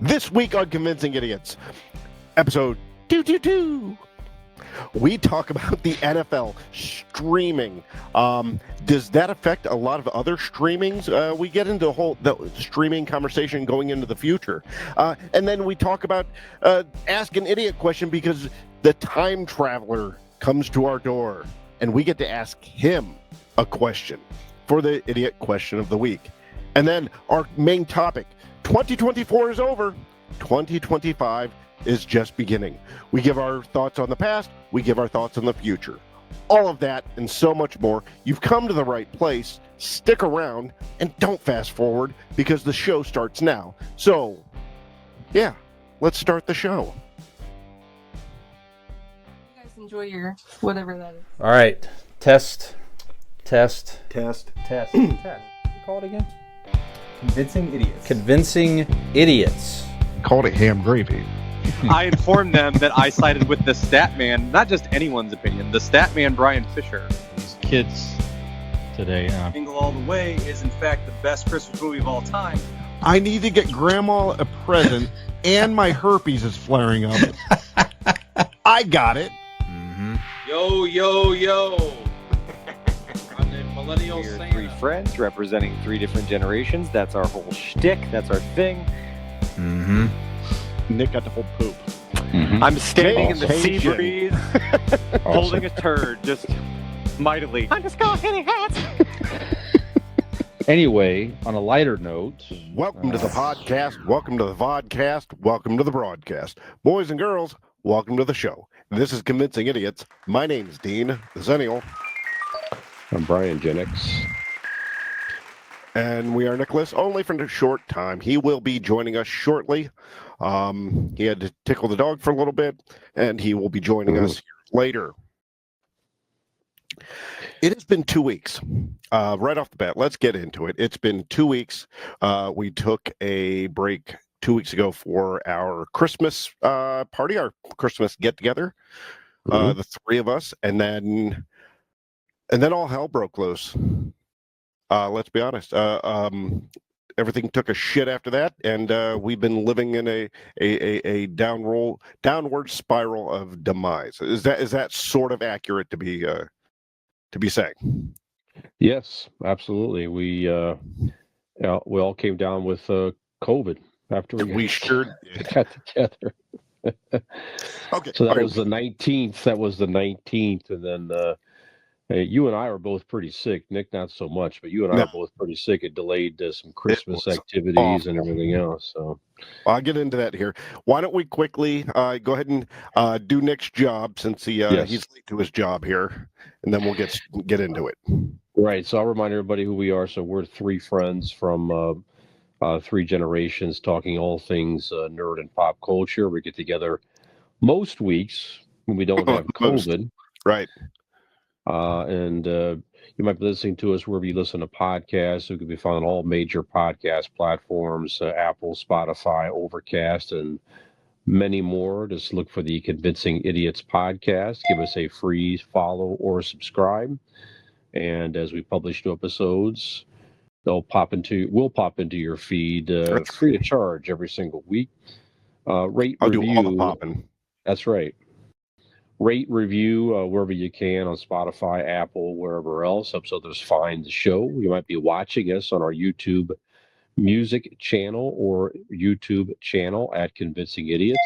This week on Convincing Idiots, episode 222, we talk about the NFL streaming. Does that affect a lot of other streamings? We get into the streaming conversation going into the future. And then we talk about Ask an Idiot question because the time traveler comes to our door and we get to ask him a question for the idiot question of the week. And then our main topic, 2024 is over, 2025 is just beginning. We give our thoughts on the past, we give our thoughts on the future. All of that and so much more. You've come to the right place. Stick around and don't fast forward because the show starts now. So, yeah, let's start the show. You guys enjoy your whatever that is. All right. Test. Test. Test. What do you call it again? Convincing idiots. Convincing idiots. Called it ham gravy. I informed them that I sided with the stat man, not just anyone's opinion, the stat man Brian Fisher. These kids today. Jingle All the Way is in fact the best Christmas movie of all time. I need to get Grandma a present, and my herpes is flaring up. I got it. Mm-hmm. Yo, yo, yo. I'm the millennial We're Santa. three friends representing three different generations. That's our whole shtick. That's our thing. Mm-hmm. Nick got the whole poop. Mm-hmm. I'm standing in the sea Awesome. breeze, holding a turd, just mightily. I'm just going hitting hats. Anyway, on a lighter note, Welcome to the podcast. Welcome to the vodcast. Welcome to the broadcast. Boys and girls, welcome to the show. This is Convincing Idiots. My name is Dean, the Zennial. I'm Brian Jennings. And we are Nicholas, only for a short time. He will be joining us shortly. He had to tickle the dog for a little bit, and he will be joining us here later. It has been 2 weeks. Right off the bat, let's get into it. It's been 2 weeks. We took a break 2 weeks ago for our Christmas party, our Christmas get-together, the three of us, and then all hell broke loose. Let's be honest. Everything took a shit after that, and we've been living in a downward spiral of demise. Is that sort of accurate to be saying? Yes, absolutely. We all came down with COVID after We sure did. got together. Okay. So that okay. was the 19th. And then you and I were both pretty sick. Nick, not so much, but you and I were both pretty sick. It delayed some Christmas was activities awful. and everything else. So I'll get into that here. Why don't we quickly go ahead and do Nick's job since Yes. he's late to his job here, and then we'll get into it. right. So I'll remind everybody who we are. So we're three friends from three generations talking all things nerd and pop culture. We get together most weeks when we don't have Most. COVID. Right. And you might be listening to us wherever you listen to podcasts. We can be found on all major podcast platforms, Apple, Spotify, Overcast, and many more. Just look for the Convincing Idiots podcast. Give us a free follow or subscribe. And as we publish new episodes, we'll pop into your feed free of charge every single week. Rate, I'll review. do all the popping. That's right. Rate, review wherever you can on Spotify, Apple, wherever else. Helps others find the show. You might be watching us on our YouTube music channel or YouTube channel at Convincing Idiots.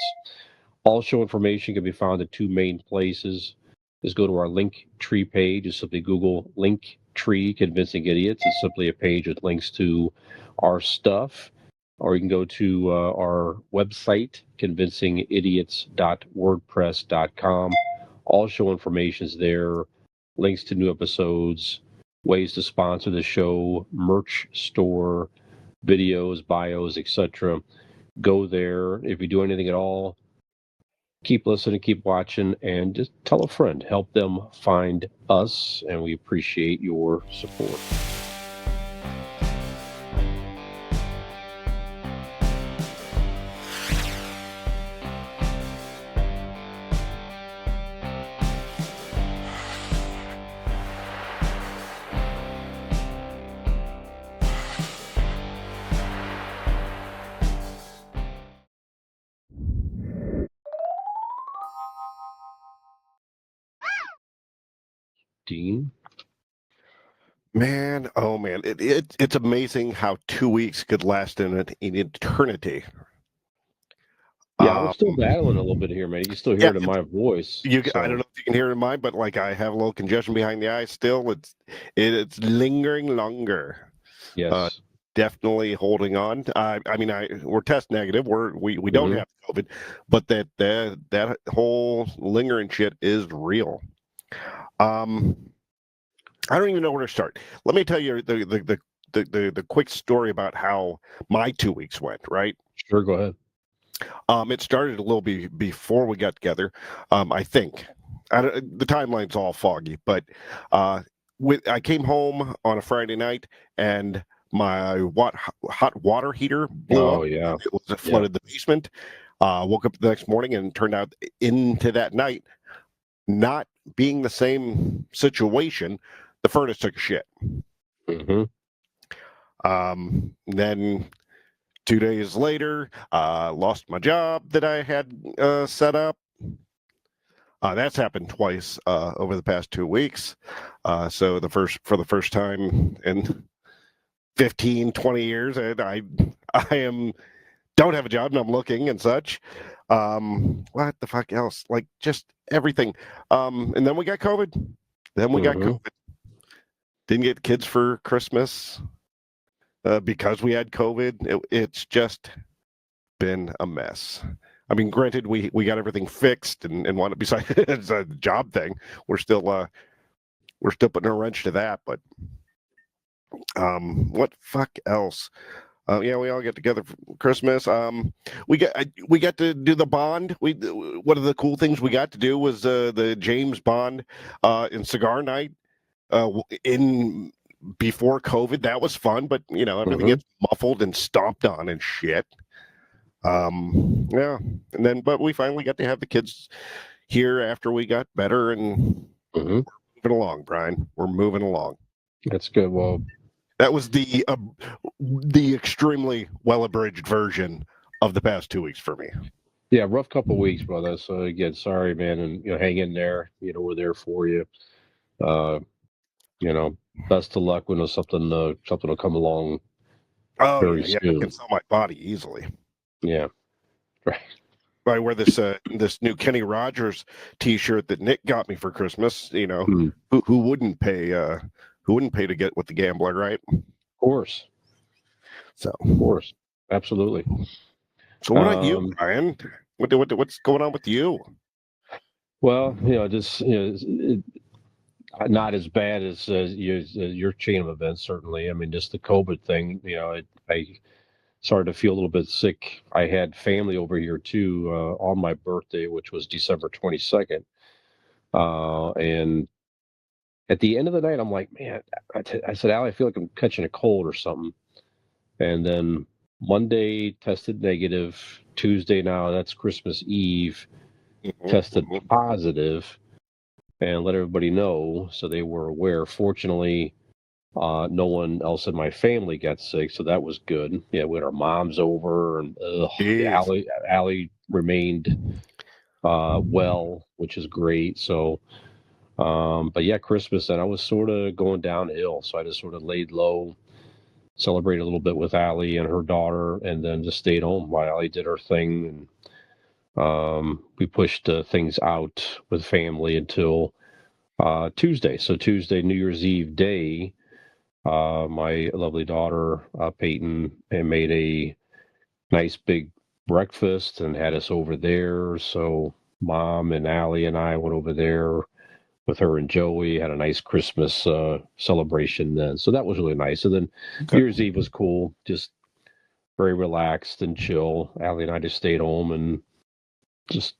All show information can be found at two main places. Just go to our Linktree page. Just simply Google Linktree Convincing Idiots. It's simply a page with links to our stuff. Or you can go to our website, convincingidiots.wordpress.com. All show information is there, links to new episodes, ways to sponsor the show, merch store, videos, bios, etc. Go there. If you do anything at all, keep listening, keep watching, and just tell a friend. Help them find us, and we appreciate your support. Dean? Man, oh man, it's amazing how 2 weeks could last in eternity. Yeah, I'm still Um, battling a little bit here, man. You can still hear yeah, it in my voice. I don't know if you can hear it in mine, but like I have a little congestion behind the eyes still. It's lingering longer. Yes. Definitely holding on. I mean, we're test negative. We don't Mhm. have COVID, but that whole lingering shit is real. I don't even know where to start. Let me tell you the quick story about how my 2 weeks went. Right. Sure, go ahead. It started a little before we got together. I think the timeline's all foggy, but I came home on a Friday night and my hot water heater blew up. Oh, yeah. It flooded the basement. Woke up the next morning and turned out into that night not being the same situation. The furnace took a shit. Mm-hmm. Then 2 days later, lost my job that I had set up. That's happened twice over the past 2 weeks. So for the first time in 15, 20 years, and I don't have a job and I'm looking and such. What the fuck else? Like just everything. And then we got COVID. Mhm. Didn't get kids for Christmas because we had COVID. It's just been a mess. I mean, granted, we got everything fixed and want to besides it's a job thing. We're still putting a wrench to that. But what fuck else? Yeah, we all get together for Christmas. We got to do the Bond. One of the cool things we got to do was the James Bond in cigar night in before COVID. That was fun, but everything gets muffled and stomped on and shit. Yeah, and then but we finally got to have the kids here after we got better and Mhm. moving along, Brian. We're moving along. That's good. Well, That was the extremely well abridged version of the past 2 weeks for me. yeah, rough couple weeks, brother. So again, sorry, man, and hang in there. We're there for you. Uh, best of luck when something will come along Oh very yeah, I soon. can sell my body easily. Yeah, right. I wear this new Kenny Rogers T-shirt that Nick got me for Christmas. Hmm. Who wouldn't pay? Who wouldn't pay to get with the gambler, right? Of course, absolutely. So what about you, Brian? What's going on with you? Well, just not as bad as your chain of events. Certainly, I mean, just the COVID thing. I started to feel a little bit sick. I had family over here too on my birthday, which was December 22nd. And at the end of the night, I'm like, man, I said, Allie, I feel like I'm catching a cold or something. And then Monday tested negative. Tuesday, now that's Christmas Eve, tested positive, and let everybody know so they were aware. Fortunately, no one else in my family got sick, so that was good. Yeah, we had our moms over, and Allie remained well, which is great. So, but yeah, Christmas, and I was sort of going downhill, so I just sort of laid low, celebrated a little bit with Allie and her daughter, and then just stayed home while Allie did her thing. And we pushed things out with family until Tuesday. So Tuesday, New Year's Eve day, my lovely daughter Peyton made a nice big breakfast and had us over there. So Mom and Allie and I went over there with her and Joey, had a nice Christmas celebration then. So that was really nice. And then New Year's Eve was cool, just very relaxed and chill. Allie and I just stayed home and just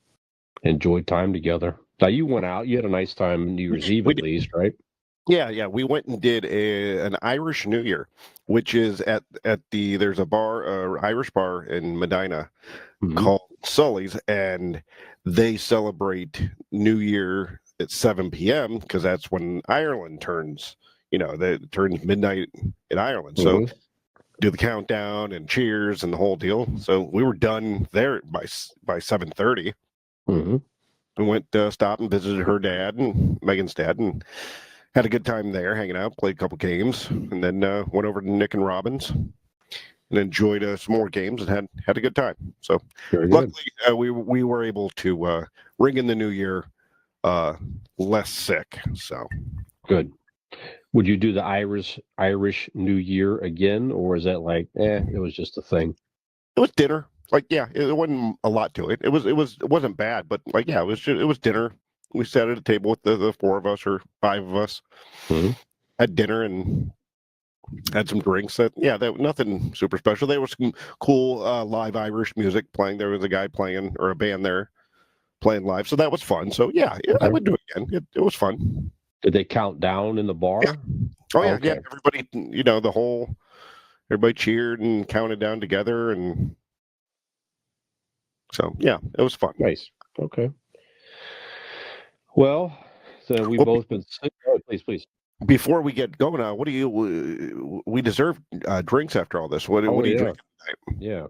enjoyed time together. Now you went out, you had a nice time New Year's Eve at least, right? Yeah. We went and did an Irish New Year, which is at there's a bar, Irish bar in Medina called Sully's, and they celebrate New Year at 7 p.m. because that's when Ireland turns. That turns midnight in Ireland. So do the countdown and cheers and the whole deal. So we were done there by 7:30. We went stopped and visited her dad and Megan's dad, and had a good time there, hanging out, played a couple games, and then went over to Nick and Robin's and enjoyed some more games and had a good time. So Very good. luckily, we were able to ring in the new year less sick. So Good. Would you do the Irish New Year again, or is that like, it was just a thing? it was dinner. Like, yeah, it wasn't a lot to it. It wasn't bad, but like, yeah, it was dinner. We sat at a table with the four of us or five of us, had dinner and had some drinks. That nothing super special. There was some cool live Irish music playing. There was a guy playing or a band there playing live, so that was fun. So yeah, I would do it again. It was fun. Did they count down in the bar? Yeah. Oh yeah, Okay. yeah. Everybody, everybody cheered and counted down together, and so yeah, it was fun. Nice. Okay. Well, so we've both been sick. Oh, please. Before we get going, what do you? We deserve drinks after all this. What are you drinking tonight? Yeah,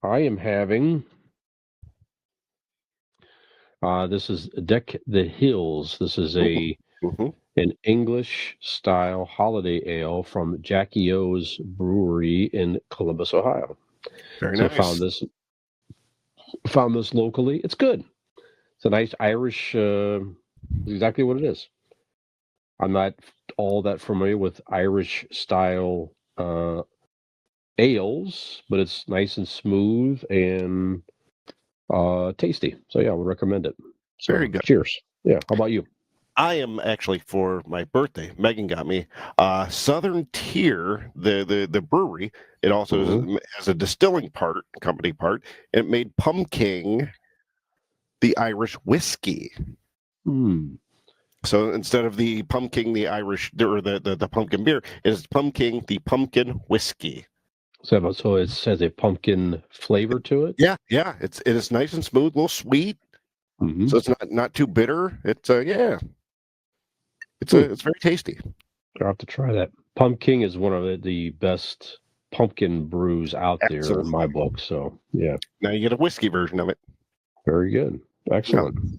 I am having. This is Deck the Hills. This is an English style holiday ale from Jackie O's Brewery in Columbus, Ohio. Very So nice. I found this locally. It's good. It's a nice Irish. Exactly what it is. I'm not all that familiar with Irish style ales, but it's nice and smooth and tasty. So yeah, I would recommend it. So, Very good. Cheers. Yeah. How about you? I am actually, for my birthday, Megan got me Southern Tier, the brewery. It also has a distilling company part. It made Pumpkin, the Irish whiskey. So instead of the Pumpkin, the Irish, or the pumpkin beer, it is Pumpkin, the pumpkin whiskey. So it has a pumpkin flavor to it. Yeah. It is nice and smooth, a little sweet. So it's not too bitter. It's it's very tasty. I'll have to try that. Pumpkin is one of the best pumpkin brews out there in my book. So yeah. Now you get a whiskey version of it. Very good. Excellent. Yeah.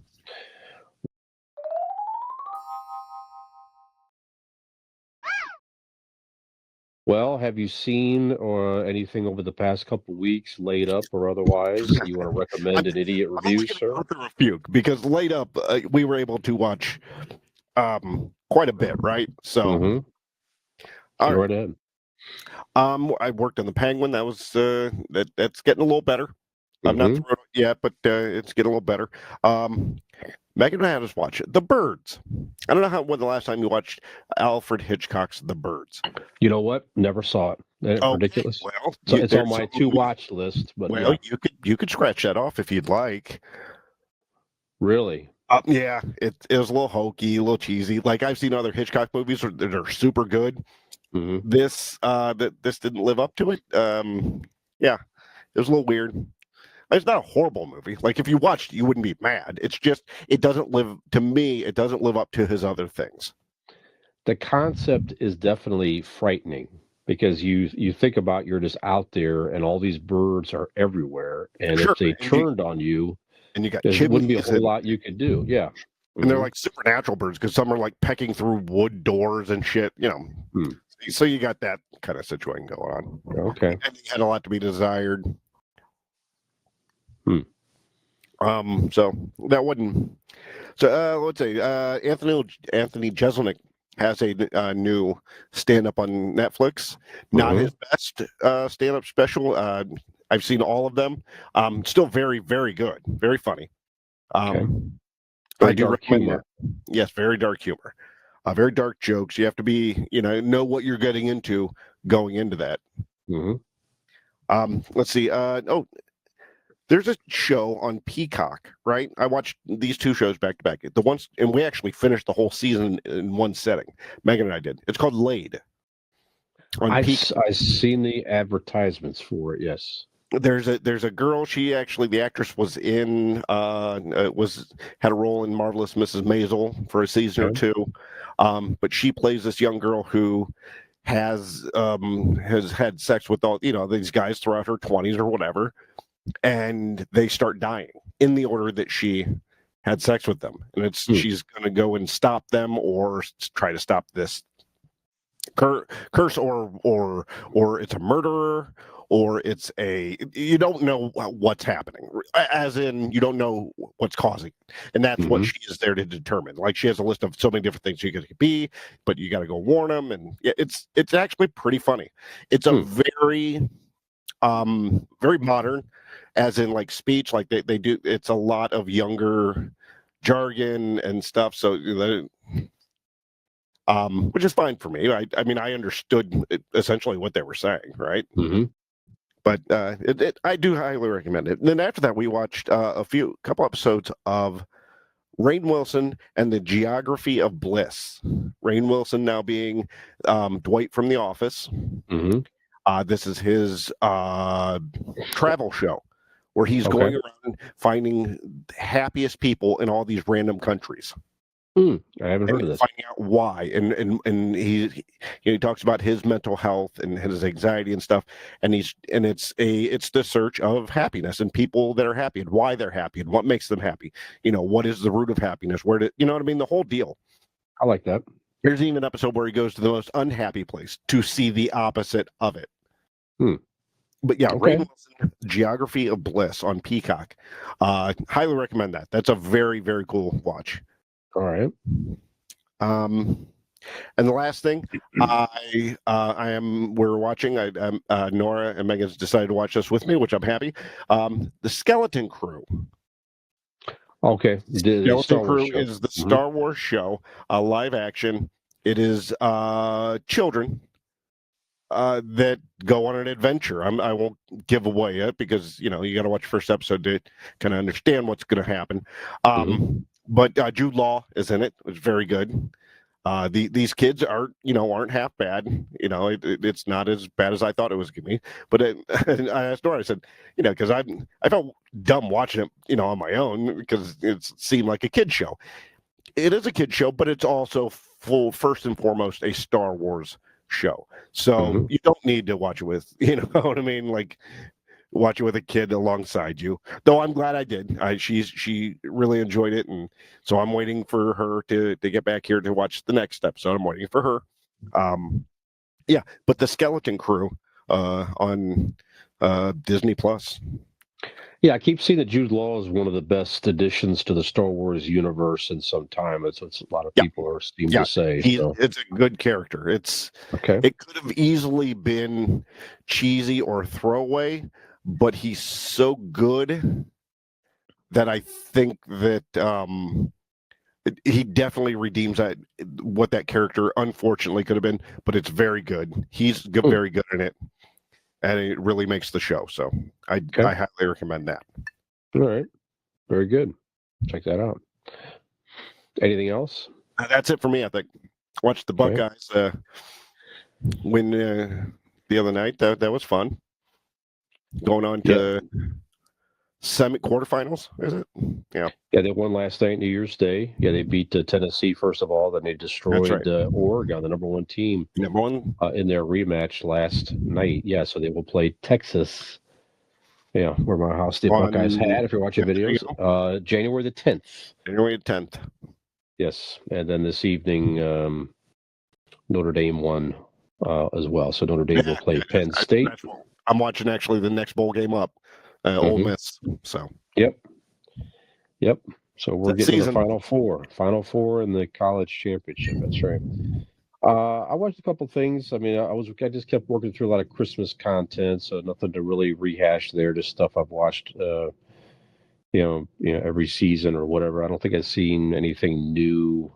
Well, have you seen anything over the past couple of weeks, laid up or otherwise? You want to recommend an idiot review, sir? Go through a few, because laid up, we were able to watch quite a bit, right? So, Go right ahead. I worked on the Penguin. That was that's getting a little better. I'm not through it yet, but it's getting a little better. Megan and I had us watch The Birds. I don't know when the last time you watched Alfred Hitchcock's The Birds. You know what? Never saw it. Ridiculous. Well, so it's on my to-watch list. But you could scratch that off if you'd like. Really? Yeah, it was a little hokey, a little cheesy. Like, I've seen other Hitchcock movies that are super good. This didn't live up to it. Yeah, it was a little weird. It's not a horrible movie. Like, if you watched, you wouldn't be mad. It's just it doesn't live up to his other things. The concept is definitely frightening, because you think about, you're just out there and all these birds are everywhere, and if they turned on you, and you got there wouldn't be a whole lot you could do. Yeah. And they're like supernatural birds, because some are like pecking through wood doors and shit, So you got that kind of situation going on. Okay. And he had a lot to be desired. So that wouldn't. So let's say Anthony Jeselnik has a new stand-up on Netflix. Not his best stand-up special. I've seen all of them. Still very, very good. Very funny. I do recommend that. Yes, very dark humor. Very dark jokes. You have to be, know what you're getting into going into that. Let's see. There's a show on Peacock, right? I watched these two shows back to back. And we actually finished the whole season in one setting. Megan and I did. It's called Laid. I've seen the advertisements for it. Yes. There's a girl. She actually, the actress was had a role in Marvelous Mrs. Maisel for a season or two. But she plays this young girl who has had sex with all these guys throughout her 20s or whatever, and they start dying in the order that she had sex with them, and she's going to go and stop them or try to stop this curse, or it's a murderer, or it's you don't know what's happening, as in you don't know what's causing it. And that's what she is there to determine. Like, she has a list of so many different things you could be, but you got to go warn them. And it's actually pretty funny. It's a very very modern, as in like speech, like they do. It's a lot of younger jargon and stuff, so which is fine for me. I mean, I understood essentially what they were saying, right? But I do highly recommend it. And then after that, we watched a couple episodes of Rainn Wilson and the Geography of Bliss. Rainn Wilson now being Dwight from The Office. This is his travel show where he's going around finding the happiest people in all these random countries. I haven't heard of this. Finding out why, and he talks about his mental health and his anxiety and stuff, and it's the search of happiness and people that are happy and why they're happy and what makes them happy. What is the root of happiness? You know what I mean? The whole deal. I like that. There's even an episode where he goes to the most unhappy place to see the opposite of it. But yeah, Rainn Wilson, Geography of Bliss on Peacock. Highly recommend that. That's a very, very cool watch. All right. And the last thing we're watching, Nora and Megan's decided to watch this with me, which I'm happy. The Skeleton Crew. Okay. Skeleton Crew is the Star Wars show, live action. It is children that go on an adventure. I won't give away it because you got to watch the first episode to kind of understand what's going to happen. But Jude Law is in it. It's very good. These kids aren't half bad. It's not as bad as I thought it was going to be. But I asked Nora, I said, because I felt dumb watching it, on my own because it seemed like a kid show. It is a kid show, but it's also first and foremost a Star Wars show. So you don't need to watch it with, you know what I mean? Like, watch it with a kid alongside you. Though I'm glad I did. She really enjoyed it, and so I'm waiting for her to get back here to watch the next episode. I'm waiting for her. But the Skeleton Crew on Disney Plus. Yeah, I keep seeing that Jude Law is one of the best additions to the Star Wars universe in some time. It's a lot of people seem to say. It's a good character. It could have easily been cheesy or throwaway, but he's so good that I think that he definitely redeems what that character unfortunately could have been. But it's very good. He's very good in it. And it really makes the show. So I highly recommend that. All right. Very good. Check that out. Anything else? That's it for me, I think. Watched the Buckeyes win the other night. That was fun. Going on to quarterfinals, is it? Yeah. Yeah, they won last night, New Year's Day. Yeah, they beat Tennessee first of all. Then they destroyed Oregon, the number one team, in their rematch last night. Yeah, so they will play Texas. Yeah, where my house the Buckeyes had. If you're watching videos, January the 10th. January the 10th. Yes, and then this evening, Notre Dame won as well. So Notre Dame will play Penn State. I'm watching actually the next bowl game up. Ole Miss. So Yep. So we're getting to the Final Four in the college championship. That's right. I watched a couple things. I mean, I just kept working through a lot of Christmas content, so nothing to really rehash there. Just stuff I've watched, every season or whatever. I don't think I've seen anything new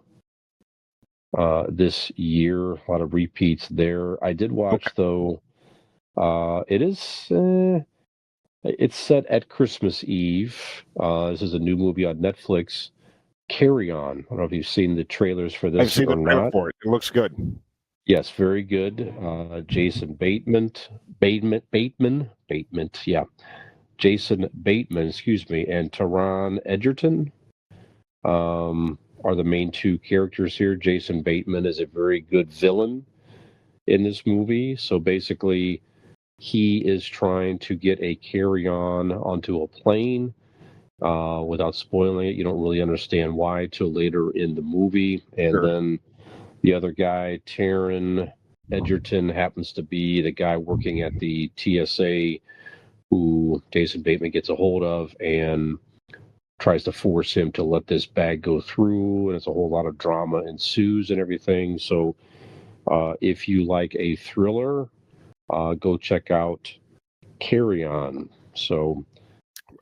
this year. A lot of repeats there. I did watch though. It's set at Christmas Eve. This is a new movie on Netflix, Carry On. I don't know if you've seen the trailers for this I've seen or the trailer not. for it. It looks good. Yes, very good. Jason Bateman, and Taron Egerton are the main two characters here. Jason Bateman is a very good villain in this movie. So basically, he is trying to get a carry-on onto a plane, without spoiling it. You don't really understand why till later in the movie. And Sure. then the other guy, Taron Egerton, happens to be the guy working at the TSA who Jason Bateman gets a hold of and tries to force him to let this bag go through. And it's a whole lot of drama ensues and everything. So if you like a thriller, go check out Carry On. So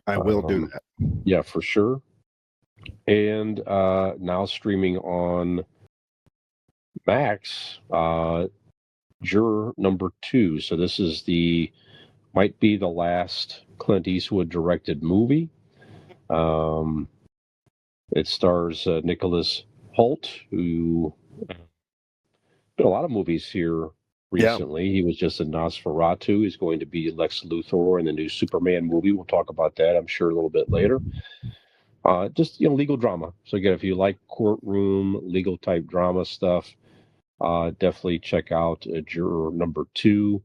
I will do that. Yeah, for sure. And now streaming on Max, Juror number 2. So this is might be the last Clint Eastwood directed movie. It stars Nicholas Hoult, who did a lot of movies here recently. Yeah. He was just in Nosferatu. He's going to be Lex Luthor in the new Superman movie. We'll talk about that, I'm sure, a little bit later. Just legal drama. So again, if you like courtroom, legal type drama stuff, definitely check out Juror number 2.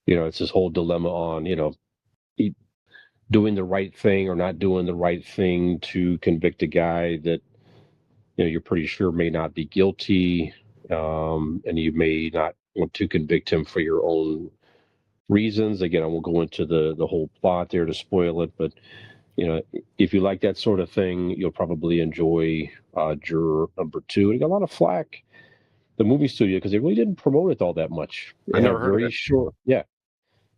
It's this whole dilemma on doing the right thing or not doing the right thing to convict a guy that you're pretty sure may not be guilty, and you may not want to convict him for your own reasons. Again, I won't go into the whole plot there to spoil it, but if you like that sort of thing, you'll probably enjoy Juror number 2. And it got a lot of flack, the movie studio, because they really didn't promote it all that much. I never heard of it. Short. Yeah,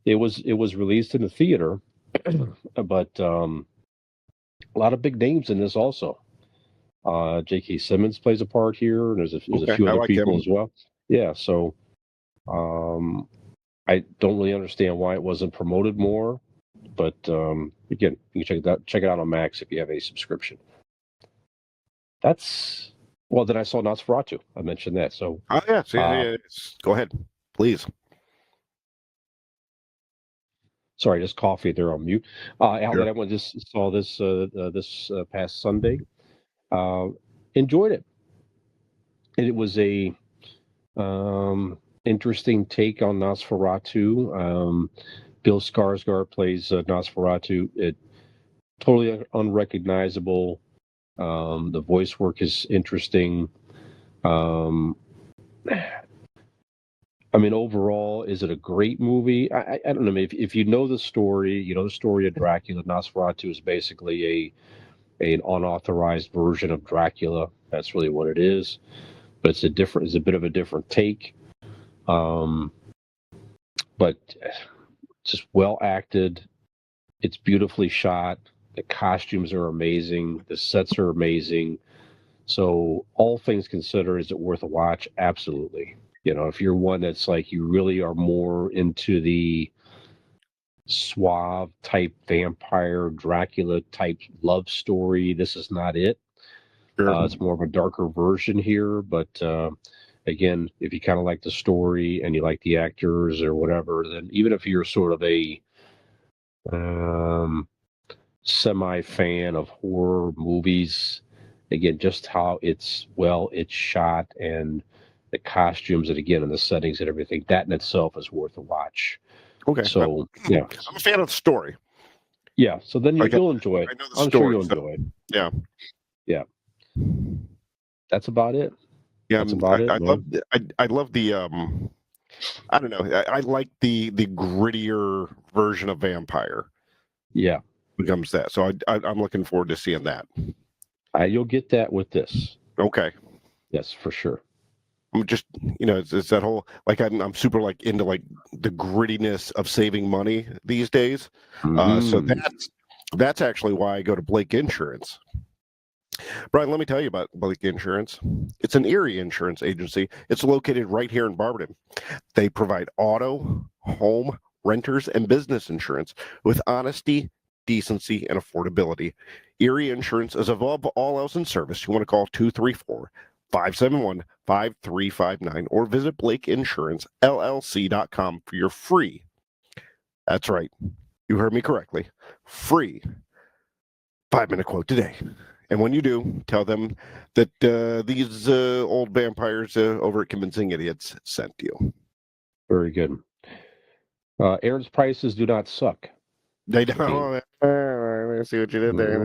it was released in the theater, but a lot of big names in this also. J.K. Simmons plays a part here, and there's a few other people as well. Yeah, so I don't really understand why it wasn't promoted more, but again, you can check it out on Max if you have a subscription. Then I saw Nosferatu. I mentioned that. So go ahead, please. Sorry, just coffee there on mute. Sure. I just saw this this past Sunday. Enjoyed it. And it was a interesting take on Nosferatu. Bill Skarsgård plays Nosferatu. It totally unrecognizable. The voice work is interesting. Overall, is it a great movie? I don't know. If you know the story, the story of Dracula. Nosferatu is basically an unauthorized version of Dracula. That's really what it is. But it's a bit of a different take. But just well acted. It's beautifully shot. The costumes are amazing. The sets are amazing. So all things considered, is it worth a watch? Absolutely. If you're one that's like, you really are more into the suave type vampire Dracula type love story, this is not it. Sure. It's more of a darker version here, but again, if you kind of like the story and you like the actors or whatever, then even if you're sort of a semi-fan of horror movies, again, just how it's shot and the costumes and again and the settings and everything, that in itself is worth a watch. Okay. So I'm a fan of the story. Yeah. So then you'll enjoy it. I know the story, sure you'll enjoy it. Yeah. Yeah. That's about it. Yeah. I love the I don't know. I like the grittier version of vampire. Yeah. Becomes that. So I'm looking forward to seeing that. You'll get that with this. Okay. Yes, for sure. I'm just, it's that whole, like, I'm super like into like the grittiness of saving money these days. So that's actually why I go to Blake Insurance. Brian, let me tell you about Blake Insurance. It's an Erie insurance agency. It's located right here in Barberton. They provide auto, home, renters, and business insurance with honesty, decency, and affordability. Erie Insurance is above all else in service. You want to call 234-571-5359 or visit BlakeInsuranceLLC.com for your free, that's right, you heard me correctly, free 5-minute quote today. And when you do, tell them that these old vampires over at Convincing Idiots sent you. Very good. Aaron's prices do not suck. They don't. I see what you did there.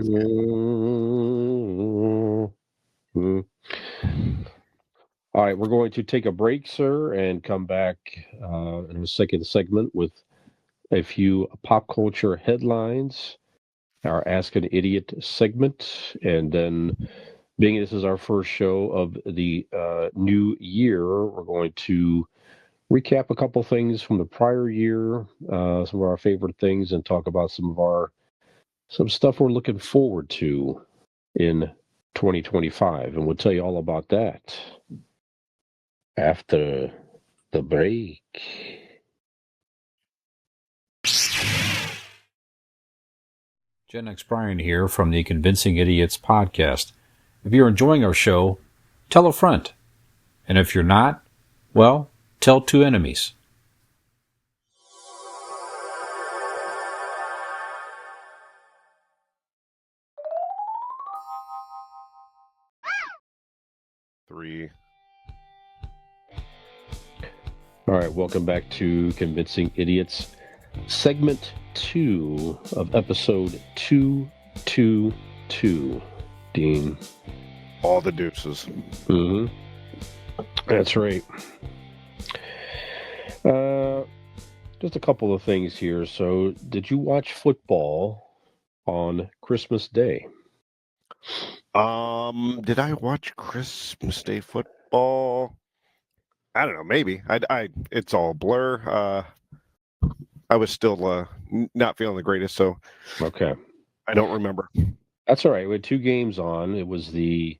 All right, we're going to take a break, sir, and come back in a second segment with a few pop culture headlines, our Ask an Idiot segment, and then, being this is our first show of the new year, we're going to recap a couple things from the prior year, some of our favorite things, and talk about some stuff we're looking forward to in 2025. And we'll tell you all about that after the break. Gen X Brian here from the Convincing Idiots podcast. If you're enjoying our show, tell a friend. And if you're not, well, tell two enemies. Three. All right, welcome back to Convincing Idiots, segment 2 of episode 222. Dean. All the deuces. Mm-hmm. That's right. Just a couple of things here. So, did you watch football on Christmas Day? Did I watch Christmas Day football? I don't know. Maybe. It's all a blur. I was still not feeling the greatest, so Okay. I don't remember. That's all right. We had 2 games on. It was the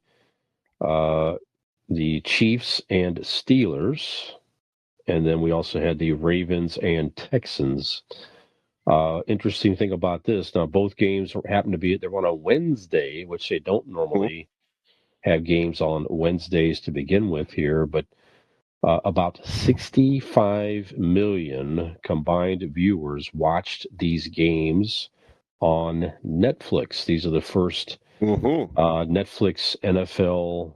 Chiefs and Steelers, and then we also had the Ravens and Texans. Interesting thing about this, now both games happen to be, they're on a Wednesday, which they don't normally have games on Wednesdays to begin with here, but about 65 million combined viewers watched these games on Netflix. These are the first Netflix NFL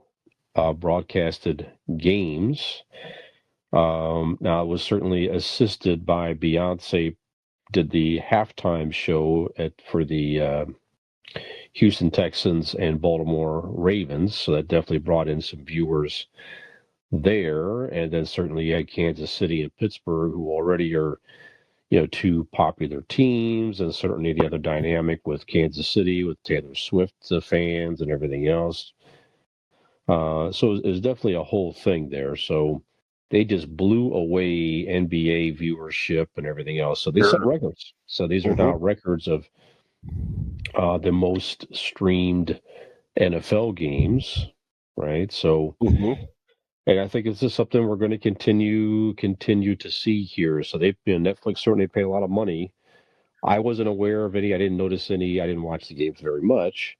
broadcasted games. Now, it was certainly assisted by Beyonce, did the halftime show for the Houston Texans and Baltimore Ravens, so that definitely brought in some viewers there. And then certainly you had Kansas City and Pittsburgh, who already are, 2 popular teams, and certainly the other dynamic with Kansas City with Taylor Swift fans and everything else. So it's definitely a whole thing there. So they just blew away NBA viewership and everything else. So they set records. So these are now records of the most streamed NFL games, right? So, and I think this is something we're going to continue to see here. So Netflix certainly paid a lot of money. I wasn't aware of any. I didn't notice any. I didn't watch the games very much.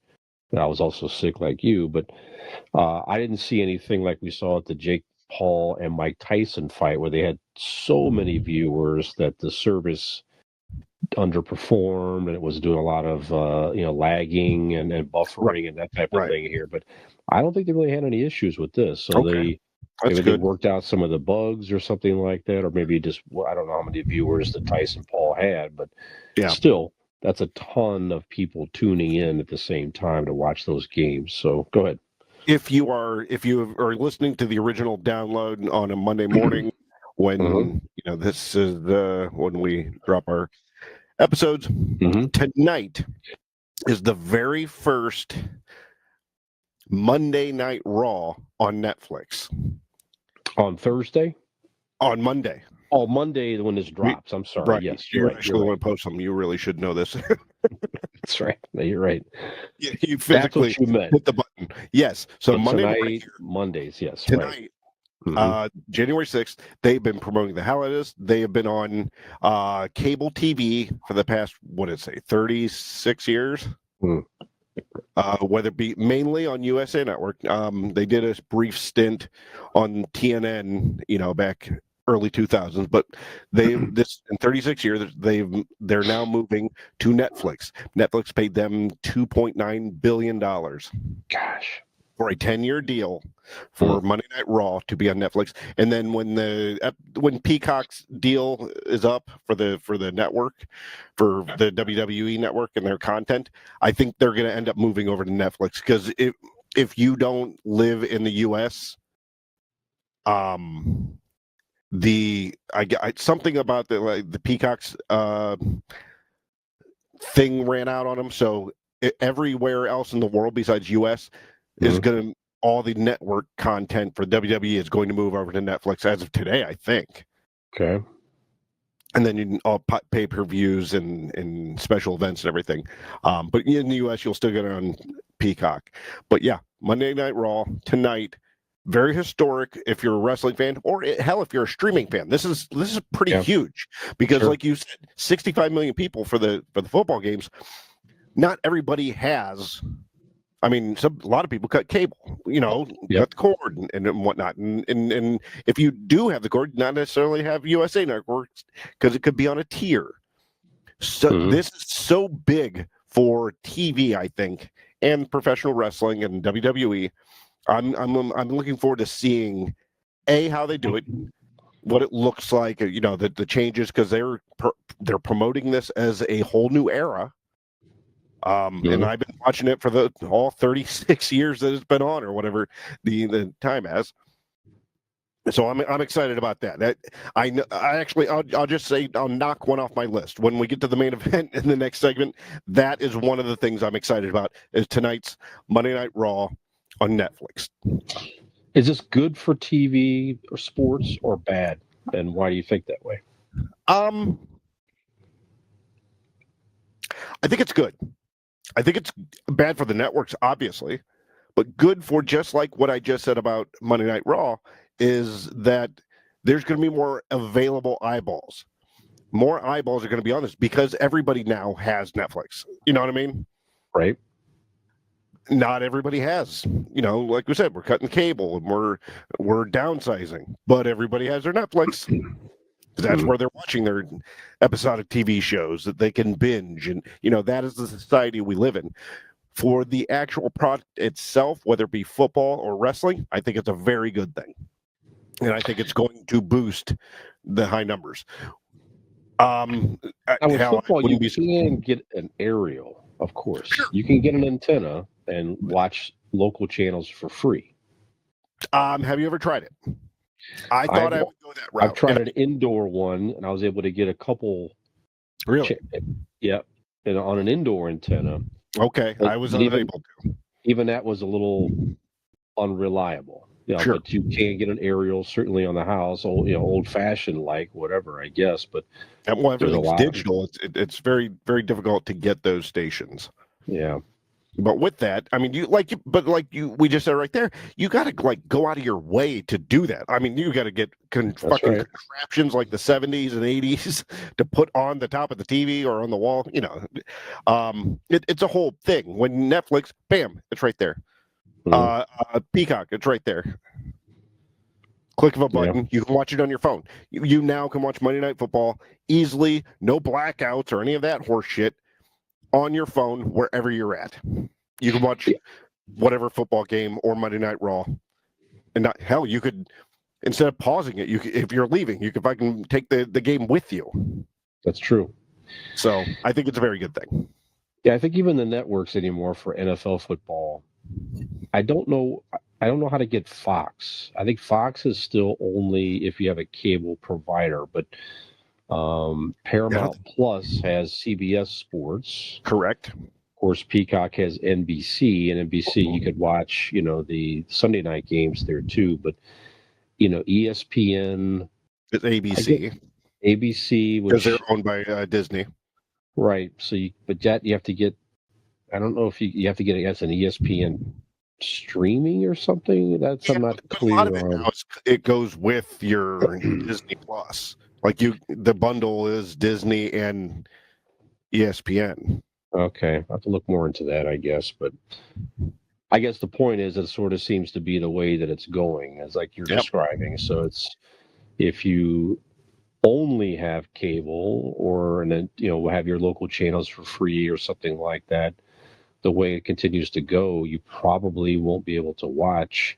And I was also sick like you, but I didn't see anything like we saw at the Jake Paul and Mike Tyson fight, where they had so many viewers that the service underperformed, and it was doing a lot of lagging and buffering and that type of thing here. But I don't think they really had any issues with this. So maybe they worked out some of the bugs or something like that, or maybe just, I don't know how many viewers that Tyson Paul had, but still, that's a ton of people tuning in at the same time to watch those games. So go ahead. If you are listening to the original download on a Monday morning, when this is when we drop our episodes, tonight is the very first Monday Night Raw on Netflix. On Thursday? On Monday. Oh, Monday when this drops. I'm sorry. Right. Yes, You're right. actually going to post something. You really should know this. That's right. No, you're right. You physically hit the button. Yes. So Monday morning, Mondays. Yes. Tonight, January 6th, they've been promoting the hell out of this. They have been on cable TV for the past, 36 years. Whether it be mainly on USA Network. They did a brief stint on TNN, back early 2000s, but in 36 years they're now moving to Netflix. Netflix paid them $2.9 billion. Gosh. for a 10-year deal for Monday Night Raw to be on Netflix. And then when Peacock's deal is up for the network, for the WWE network and their content, I think they're going to end up moving over to Netflix, because if you don't live in the US, something about the Peacock's thing ran out on them, so everywhere else in the world besides US is going to, all the network content for WWE is going to move over to Netflix as of today, I think. Okay. And then you can all pay-per-views and special events and everything. But in the US, you'll still get it on Peacock. But yeah, Monday Night Raw tonight, very historic if you're a wrestling fan, or hell, if you're a streaming fan. This is pretty huge, because like you said, 65 million people for the football games. Not everybody has. I mean, a lot of people cut cable, cut the cord and whatnot. And if you do have the cord, not necessarily have USA Networks, because it could be on a tier. So this is so big for TV, I think, and professional wrestling and WWE. I'm looking forward to seeing how they do it, what it looks like, the changes, because they're promoting this as a whole new era. And I've been watching it for all 36 years that it's been on, or whatever the time has. So I'm excited about that. I'll just say I'll knock one off my list when we get to the main event in the next segment. That is one of the things I'm excited about, is tonight's Monday Night Raw on Netflix. Is this good for TV or sports, or bad? And why do you think that way? I think it's good. I think it's bad for the networks, obviously, but good for, just like what I just said about Monday Night Raw, is that there's going to be more available eyeballs. More eyeballs are going to be on this because everybody now has Netflix. You know what I mean? Right. Not everybody has. Like we said, we're cutting cable and we're downsizing, but everybody has their Netflix. That's where they're watching their episodic TV shows that they can binge. And, that is the society we live in. For the actual product itself, whether it be football or wrestling, I think it's a very good thing. And I think it's going to boost the high numbers. Now, with football, you can get an aerial, of course. Sure. You can get an antenna and watch local channels for free. Have you ever tried it? I thought I would go that route. I've tried an indoor one, and I was able to get a couple. Really? And on an indoor antenna. Okay, I was unable to. Even that was a little unreliable. Sure. But you can get an aerial, certainly on the house, old-fashioned, like whatever, I guess. But everything's digital. It's very, very difficult to get those stations. Yeah. But with that, I mean, we just said right there, you got to go out of your way to do that. I mean, you got to get contraptions like the 70s and 80s to put on the top of the TV or on the wall. It's a whole thing. When Netflix, bam, it's right there. Peacock, it's right there. Click of a button, you can watch it on your phone. You now can watch Monday Night Football easily, no blackouts or any of that horse shit, on your phone wherever you're at. You can watch whatever football game or Monday Night Raw, and you could, instead of pausing it, if you're leaving, you can take the game with you. That's true. So I think it's a very good thing. Yeah, I think even the networks anymore for NFL football, I don't know how to get Fox. I think Fox is still only if you have a cable provider, but Paramount Plus has CBS Sports. Correct. Of course, Peacock has NBC, and NBC you could watch, the Sunday night games there too. But ESPN, it's ABC. ABC, because they're owned by Disney. Right. So, you have to get. I don't know if you have to get it as an ESPN streaming or something. I'm not clear. A lot of it now it goes with your Disney Plus. The bundle is Disney and ESPN. Okay, I have to look more into that, I guess. But I guess the point is, it sort of seems to be the way that it's going, as like you're describing. So it's, if you only have cable, and then have your local channels for free or something like that, the way it continues to go, you probably won't be able to watch.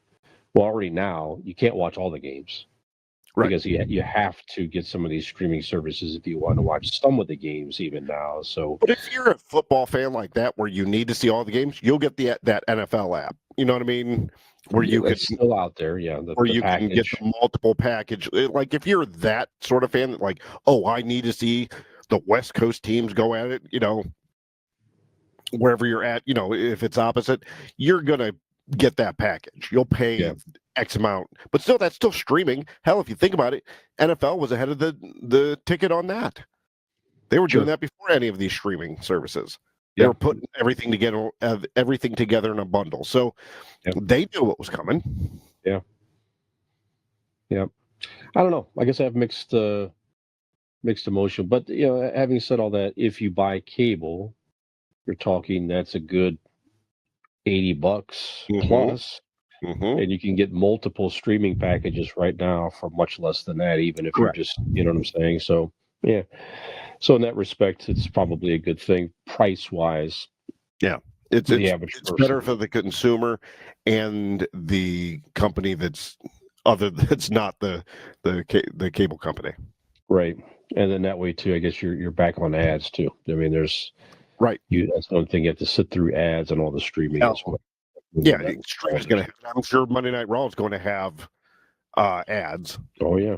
Well, already now, you can't watch all the games. Right. Because you have to get some of these streaming services if you want to watch some of the games even now. So, But if you're a football fan like that, where you need to see all the games, you'll get that NFL app. You know what I mean? Where you can it's still out there, yeah. where The you package. can get the multiple package. Like if you're that sort of fan, like, oh, I need to see the West Coast teams go at it. You know, wherever you're at. You know, if it's opposite, you're gonna get that package. You'll pay X amount, but still, that's still streaming. Hell, if you think about it, NFL was ahead of the ticket on that. They were doing that before any of these streaming services. They were putting everything together in a bundle. So they knew what was coming. Yeah. I don't know. I guess I have mixed emotion. But having said all that, if you buy cable, you're talking that's a good $80 plus. And you can get multiple streaming packages right now for much less than that, even if you're just, you know what I'm saying? So, yeah. So in that respect, it's probably a good thing price-wise. Yeah. It's better for the consumer and the company that's not the cable company. Right. And then that way, too, I guess you're back on ads, too. I mean, there's... Right. That's one thing. You have to sit through ads and all the streaming as well. Yeah, stream is going to have. I'm sure Monday Night Raw is going to have ads. Oh yeah.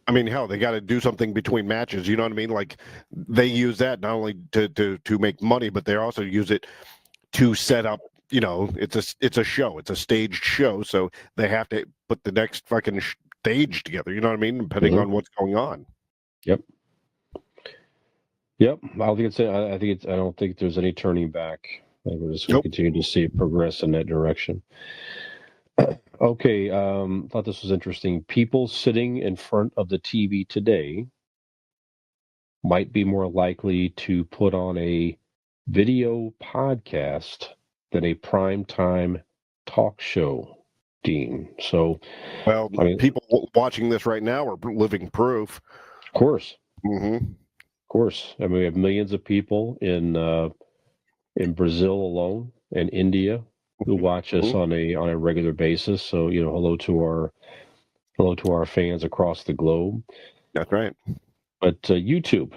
I mean, hell, they got to do something between matches. You know what I mean? Like they use that not only to make money, but they also use it to set up. You know, it's a show. It's a staged show, so they have to put the next fucking stage together. You know what I mean? Depending on what's going on. Yep. I don't think there's any turning back. I think we're just going to continue to see it progress in that direction. Okay, thought this was interesting. People sitting in front of the TV today might be more likely to put on a video podcast than a primetime talk show, Dean. So, well, people watching this right now are living proof. Of course. Mm-hmm. Of course. I mean, we have millions of people in Brazil alone and India who watch us on a regular basis. So, hello to our fans across the globe. That's right. But YouTube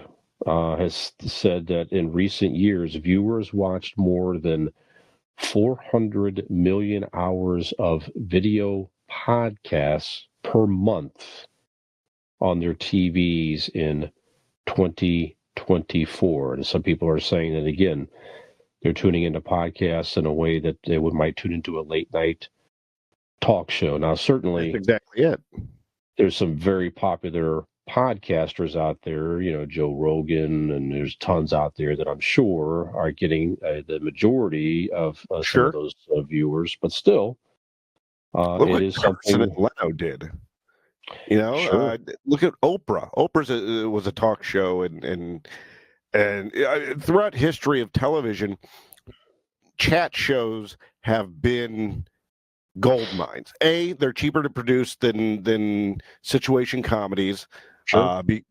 has said that in recent years, viewers watched more than 400 million hours of video podcasts per month on their TVs in 2024. And some people are saying that, again, they're tuning into podcasts in a way that they might tune into a late night talk show. Now, certainly, that's exactly it. There's some very popular podcasters out there, Joe Rogan, and there's tons out there that I'm sure are getting the majority of some of those viewers. But still, it is something that Leno did. Look at Oprah. Oprah's was a talk show, and throughout history of television, chat shows have been gold mines. They're cheaper to produce than situation comedies,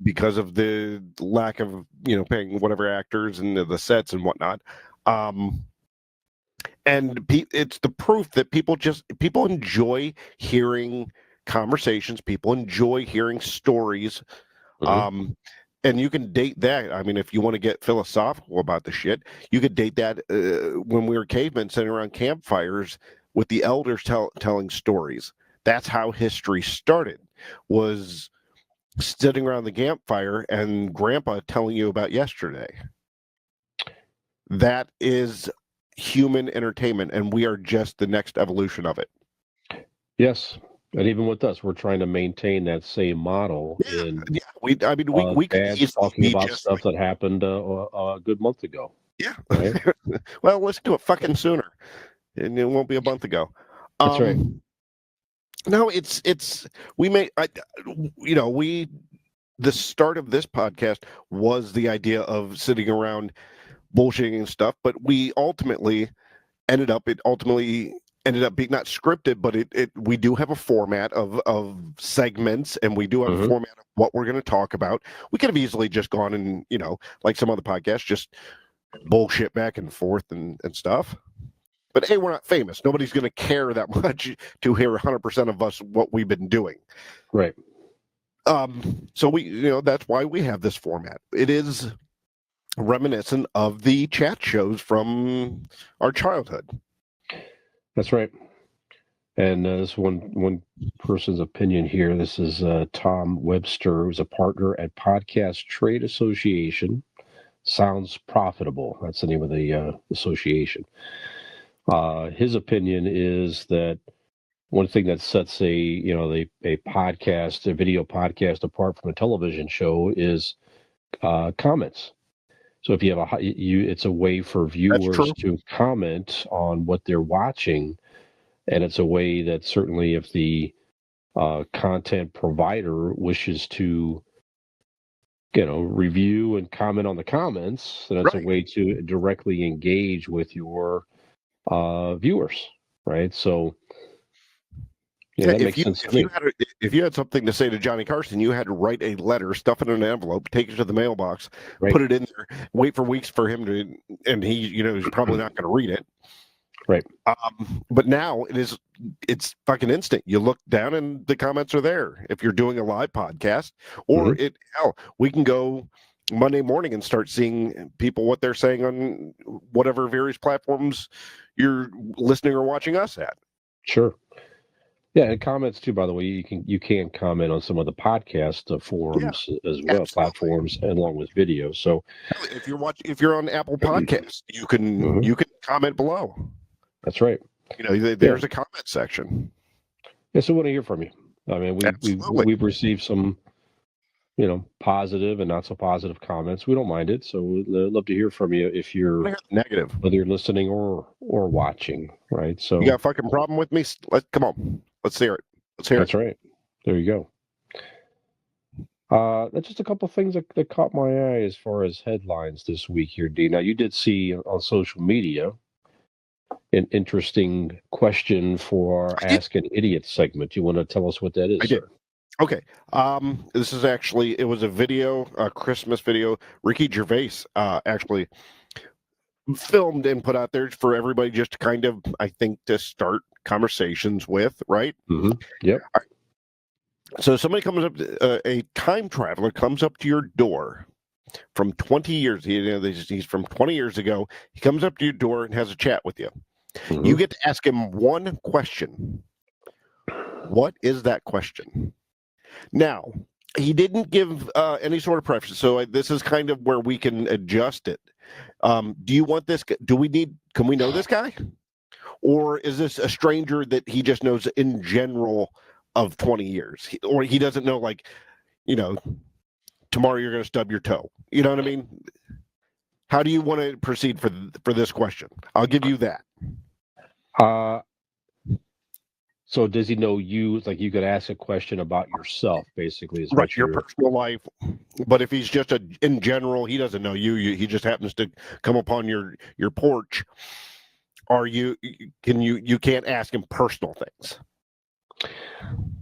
because of the lack of paying whatever actors and the sets and whatnot. And it's the proof that people enjoy hearing conversations. People enjoy hearing stories. And you can date that. I mean, if you want to get philosophical about the shit, you could date that when we were cavemen sitting around campfires with the elders telling stories. That's how history started, was sitting around the campfire and grandpa telling you about yesterday. That is human entertainment, and we are just the next evolution of it. Yes. And even with us, we're trying to maintain that same model. We could talking about stuff that happened a good month ago. Yeah. Right? Well, let's do it fucking sooner, and it won't be a month ago. That's right. No, the start of this podcast was the idea of sitting around bullshitting and stuff, but we ultimately ended up being not scripted, but we do have a format of segments, and we do have a format of what we're going to talk about. We could have easily just gone and, like some other podcasts, just bullshit back and forth and stuff. But hey, we're not famous. Nobody's going to care that much to hear 100% of us what we've been doing. Right. So that's why we have this format. It is reminiscent of the chat shows from our childhood. That's right. And this one person's opinion here. This is Tom Webster, who's a partner at Podcast Trade Association. Sounds profitable. That's the name of the association. His opinion is that one thing that sets a podcast, a video podcast, apart from a television show is comments. So if you have it's a way for viewers to comment on what they're watching, and it's a way that certainly if the content provider wishes to review and comment on the comments, then it's a way to directly engage with your viewers, right? So that makes sense to me. If you had something to say to Johnny Carson, you had to write a letter, stuff it in an envelope, take it to the mailbox, put it in there, wait for weeks for him to, and he's probably not going to read it. Right. But now it's fucking instant. You look down and the comments are there. If you're doing a live podcast, or we can go Monday morning and start seeing people what they're saying on whatever various platforms you're listening or watching us at. Sure. Yeah, and comments too. By the way, you can comment on some of the podcast forums as well, platforms, and along with video. So if you're on Apple Podcasts, you can comment below. That's right. There's a comment section. Yeah, so I want to hear from you. I mean, we've received some, positive and not so positive comments. We don't mind it. So we'd love to hear from you if you're negative, whether you're listening or watching. Right. So you got a fucking problem with me? Come on. Let's hear it. That's right. There you go. That's just a couple of things that caught my eye as far as headlines this week here, D. Now, you did see on social media an interesting question for our Ask an Idiot segment. You want to tell us what that is? I did. Okay. This is it was a video, a Christmas video. Ricky Gervais actually filmed and put out there for everybody just to kind of, I think, to start conversations with, right? Mm-hmm. Yep. Right. So somebody comes up, a time traveler comes up to your door from 20 years. He's from 20 years ago. He comes up to your door and has a chat with you. Mm-hmm. You get to ask him one question. What is that question? Now, he didn't give any sort of preference, so this is kind of where we can adjust it. Do you want this? Can we know this guy? Or is this a stranger that he just knows in general of 20 years? Or he doesn't know, tomorrow you're going to stub your toe. You know what I mean? How do you want to proceed for this question? I'll give you that. So does he know you? Like you could ask a question about yourself, basically. Is right, your personal life. But if he's just in general, he doesn't know you. He just happens to come upon your porch. You can't ask him personal things.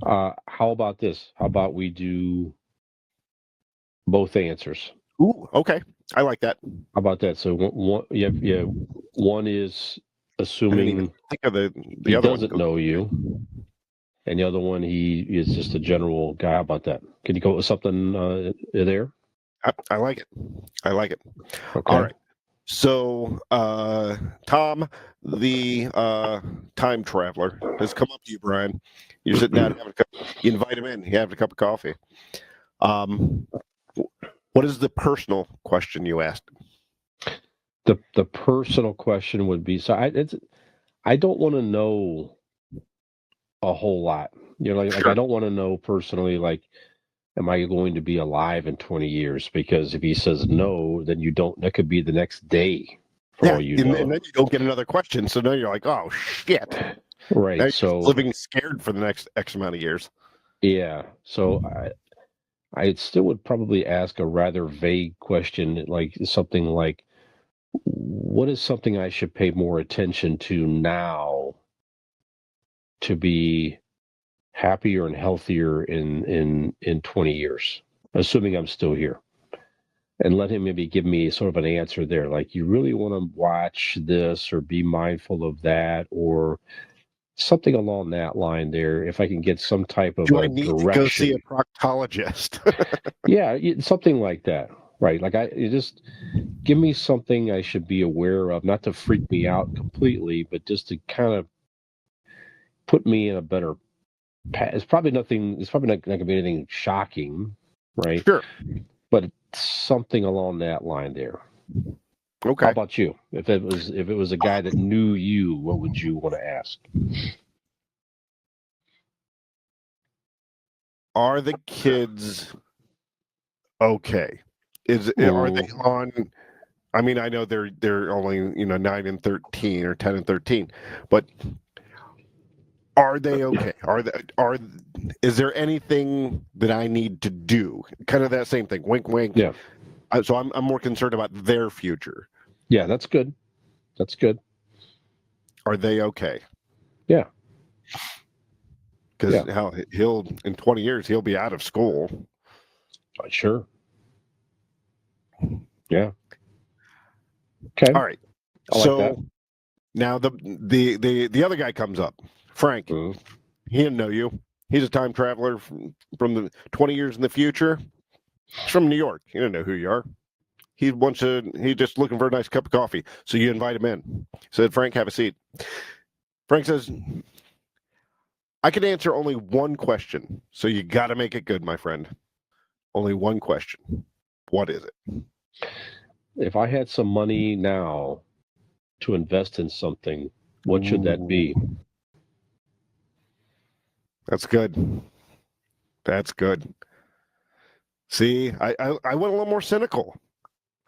How about this? How about we do both answers? Ooh, okay. I like that. How about that? So one is assuming think of the he other doesn't one. know you, and the other one he is just a general guy. How about that? Can you go with something there? I like it. I like it. Okay. All right. So Tom, the time traveler, has come up to you, Brian. You're sitting down, you invite him in. You have a cup of coffee. What is the personal question you asked him? The personal question would be, so I don't want to know a whole lot. Like I don't want to know personally, like, am I going to be alive in 20 years? Because if he says no, then that could be the next day for all you know. And then you don't get another question. So now you're like, oh, shit. Right. Now so living scared for the next X amount of years. Yeah. So I still would probably ask a rather vague question, like something like, what is something I should pay more attention to now to be happier and healthier in 20 years, assuming I'm still here? and let him maybe give me sort of an answer there. Like, you really want to watch this or be mindful of that or something along that line there. If I can get some type of Do I a need to go see direction. a proctologist? Yeah, something like that. Right. Like, you just give me something I should be aware of, not to freak me out completely, but just to kind of put me in a better path. It's probably not going to be anything shocking, right? Sure. But something along that line there. How Okay. about you? If it was a guy that knew you, what would you want to ask? Are the kids okay? Are they on? I mean, I know they're only 9 and 13 or 10 and 13, but are they okay? Is there anything that I need to do? Kind of that same thing. Wink, wink. Yeah. So I'm more concerned about their future. Yeah, that's good. That's good. Are they okay? Yeah. Because he'll in 20 years he'll be out of school. Sure. Yeah. Okay. All right. I like that. Now the other guy comes up, Frank. Mhm. He didn't know you. He's a time traveler from the 20 years in the future. He's from New York. He didn't know who you are. He's just looking for a nice cup of coffee. So you invite him in. Said, Frank, have a seat. Frank says, I can answer only one question. So you got to make it good, my friend. Only one question. What is it? If I had some money now to invest in something, what should that be? That's good. That's good. See, I went a little more cynical.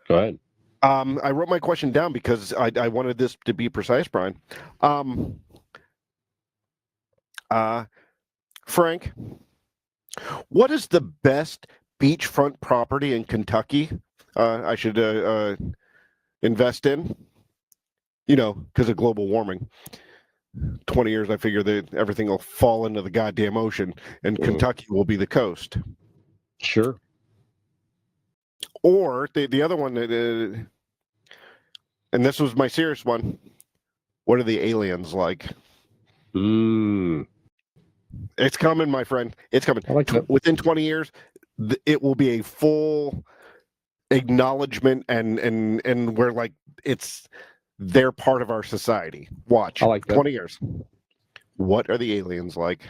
Go ahead. I wrote my question down because I wanted this to be precise, Brian. Frank, what is the best beachfront property in Kentucky I should invest in? Because of global warming. 20 years, I figure that everything will fall into the goddamn ocean, and Kentucky will be the coast. Sure. Or the other one, and this was my serious one. What are the aliens like? It's coming, my friend. It's coming. I like that. Within 20 years, it will be a full acknowledgement, and we're like, they're part of our society. Watch. I like that. 20 years. What are the aliens like?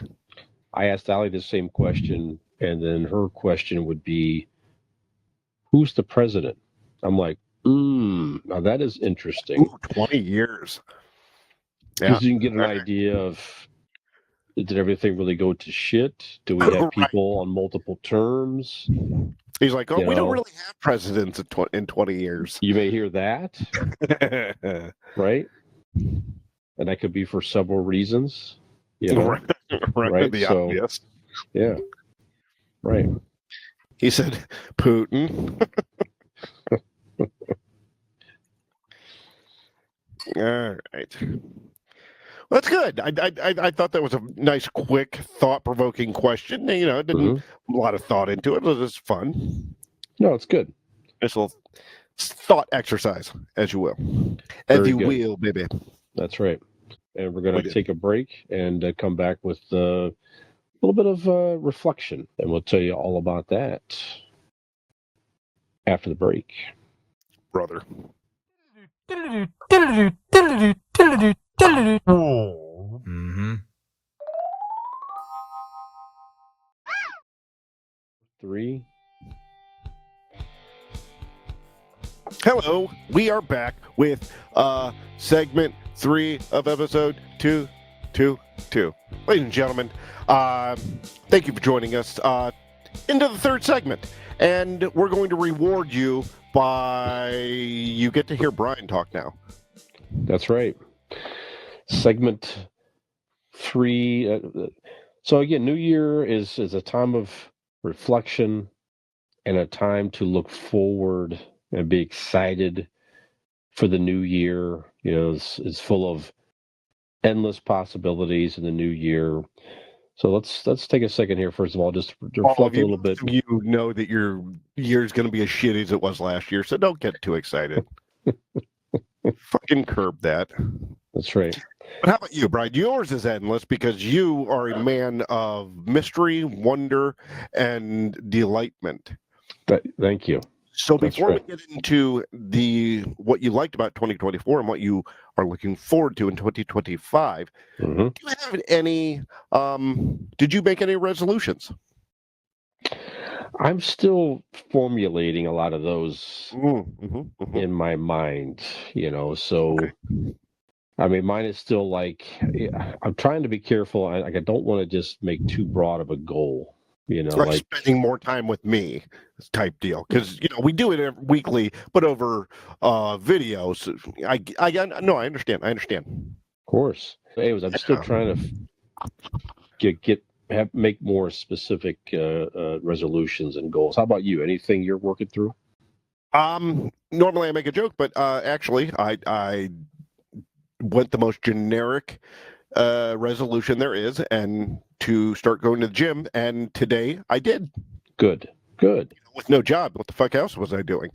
I asked Allie the same question, and then her question would be, who's the president? I'm like, now that is interesting. Ooh, 20 years. Because you can get an idea of, did everything really go to shit? Do we have people on multiple terms? He's like, we don't really have presidents in 20 years. You may hear that. Right? And that could be for several reasons. Right. The So, obvious. Yeah. Right. He said, Putin. All right. Well, that's good. I thought that was a nice, quick, thought-provoking question. It didn't a lot of thought into it. It was just fun. No, it's good. Nice little thought exercise, as you will. As you will, baby. That's right. And we're going to take a break and come back with a little bit of reflection. And we'll tell you all about that after the break. Brother. Mm-hmm. 3. Hello, we are back with segment 3 of episode 222. Ladies and gentlemen, thank you for joining us into the third segment. And we're going to reward you by you get to hear Brian talk now. That's right. Segment 3. So again, New Year is a time of reflection and a time to look forward and be excited for the new year. It's full of endless possibilities in the new year. So let's take a second here, first of all, just to All of reflect a you, little bit. you know that your year's going to be as shitty as it was last year, so don't get too excited. Fucking curb that. That's right. But how about you, Brian? Yours is endless because you are a man of mystery, wonder, and delightment. Thank you. So That's before right. we get into what you liked about 2024 and what you are looking forward to in 2025, hmm do you have any? Did you make any resolutions? I'm still formulating a lot of those Mm-hmm. in my mind, so Okay. I mean, mine is still like, I'm trying to be careful. I don't want to just make too broad of a goal, Like like, spending more time with me type deal, because we do it weekly, but over videos. No, I understand. of course. Anyways, I'm still trying to make more specific resolutions and goals. How about you? Anything you're working through? Normally I make a joke, but actually I went the most generic resolution there is, and to start going to the gym, and today I did. Good. With no job, what the fuck else was I doing?